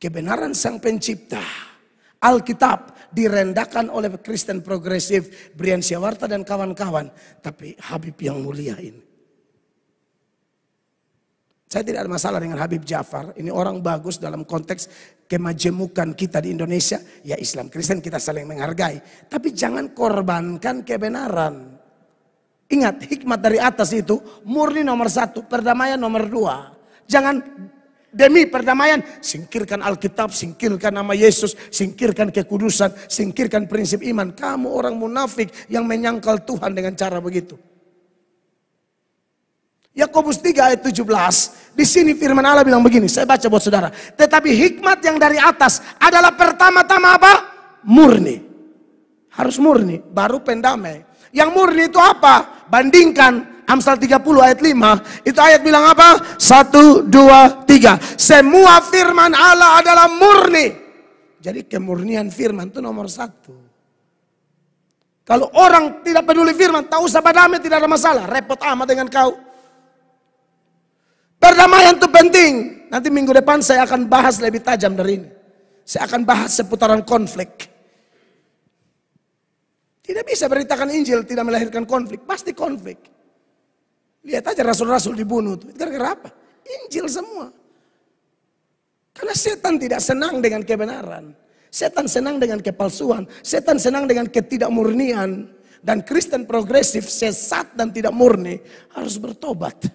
Kebenaran sang pencipta, Alkitab direndahkan oleh Kristen progresif, Brian Syawarta dan kawan-kawan. Tapi Habib yang mulia ini. Saya tidak ada masalah dengan Habib Ja'far. Ini orang bagus dalam konteks kemajemukan kita di Indonesia. Ya Islam Kristen kita saling menghargai. Tapi jangan korbankan kebenaran. Ingat, hikmat dari atas itu murni nomor 1, perdamaian nomor 2. Jangan demi perdamaian singkirkan Alkitab, singkirkan nama Yesus, singkirkan kekudusan, singkirkan prinsip iman. Kamu orang munafik yang menyangkal Tuhan dengan cara begitu. Yakobus 3 ayat 17. Di sini firman Allah bilang begini, saya baca buat saudara. Tetapi hikmat yang dari atas adalah pertama-tama apa? Murni. Harus murni, baru pendamai. Yang murni itu apa? Bandingkan Amsal 30 ayat 5. Itu ayat bilang apa? 1, 2, 3. Semua firman Allah adalah murni. Jadi kemurnian firman itu nomor 1. Kalau orang tidak peduli firman, tak usah berdamai, tidak ada masalah. Repot amat dengan kau. Perdamaian itu penting. Nanti minggu depan saya akan bahas lebih tajam dari ini. Saya akan bahas seputaran konflik. Tidak bisa beritakan Injil tidak melahirkan konflik. Pasti konflik. Lihat aja rasul-rasul dibunuh. Itu gara-gara apa? Injil semua. Karena setan tidak senang dengan kebenaran. Setan senang dengan kepalsuan. Setan senang dengan ketidakmurnian. Dan Kristen progresif sesat dan tidak murni harus bertobat.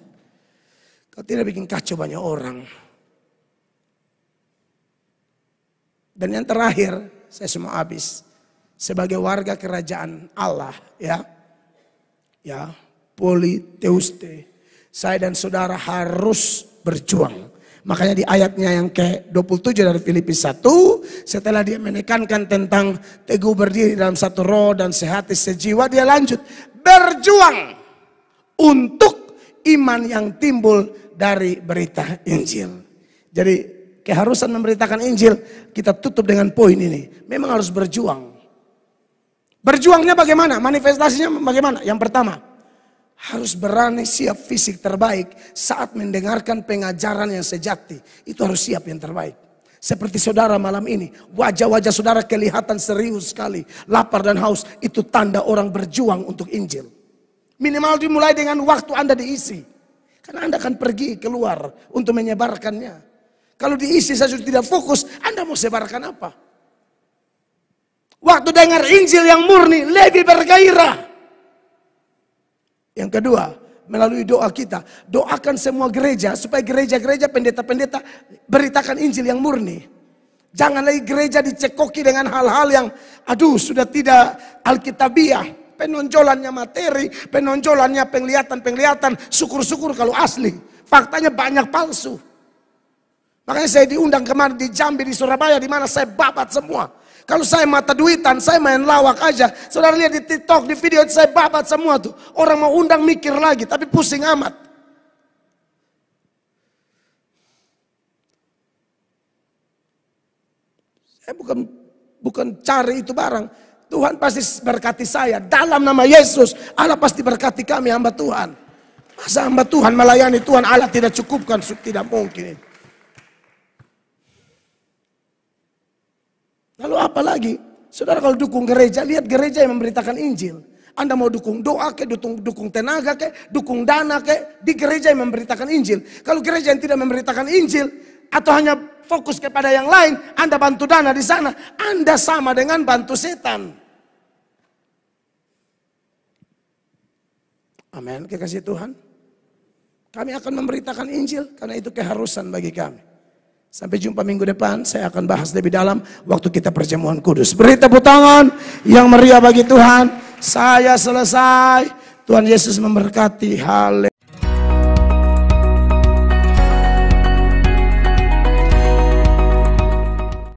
Kau tidak bikin kacau banyak orang. Dan yang terakhir, saya semua habis. Sebagai warga kerajaan Allah, ya, politeuste, saya dan saudara harus berjuang. Makanya di ayatnya yang ke-27 dari Filipi 1, setelah dia menekankan tentang teguh berdiri dalam satu roh dan sehati sejiwa, dia lanjut berjuang untuk iman yang timbul dari berita Injil. Jadi keharusan memberitakan Injil kita tutup dengan poin ini. Memang harus berjuang. Berjuangnya bagaimana? Manifestasinya bagaimana? Yang pertama, harus berani siap fisik terbaik saat mendengarkan pengajaran yang sejati. Itu harus siap yang terbaik. Seperti saudara malam ini, wajah-wajah saudara kelihatan serius sekali, lapar dan haus. Itu tanda orang berjuang untuk Injil. Minimal dimulai dengan waktu Anda diisi. Karena Anda akan pergi keluar untuk menyebarkannya. Kalau diisi saja tidak fokus, Anda mau sebarkan apa? Waktu dengar Injil yang murni, lebih bergairah. Yang kedua, melalui doa kita, doakan semua gereja supaya gereja-gereja, pendeta-pendeta beritakan Injil yang murni. Jangan lagi gereja dicekoki dengan hal-hal yang sudah tidak alkitabiah. Penonjolannya materi, penonjolannya penglihatan, syukur-syukur kalau asli. Faktanya banyak palsu. Makanya saya diundang kemarin di Jambi, di Surabaya, di mana saya babat semua. Kalau saya mata duitan, saya main lawak aja. Saudara lihat di TikTok, di video itu saya babat semua tuh. Orang mau undang mikir lagi, tapi pusing amat. Saya bukan cari itu barang. Tuhan pasti berkati saya. Dalam nama Yesus, Allah pasti berkati kami hamba Tuhan. Masa hamba Tuhan melayani Tuhan, Allah tidak cukupkan? Tidak mungkin. Lalu apa lagi? Saudara kalau dukung gereja, lihat gereja yang memberitakan Injil. Anda mau dukung doa ke, dukung tenaga ke, dukung dana ke, di gereja yang memberitakan Injil. Kalau gereja yang tidak memberitakan Injil, atau hanya fokus kepada yang lain, Anda bantu dana di sana, Anda sama dengan bantu setan. Amin, kekasih Tuhan. Kami akan memberitakan Injil karena itu keharusan bagi kami. Sampai jumpa minggu depan, saya akan bahas lebih dalam waktu kita perjamuan kudus. Beri tepuk tangan yang meriah bagi Tuhan. Saya selesai. Tuhan Yesus memberkati. Haleluya.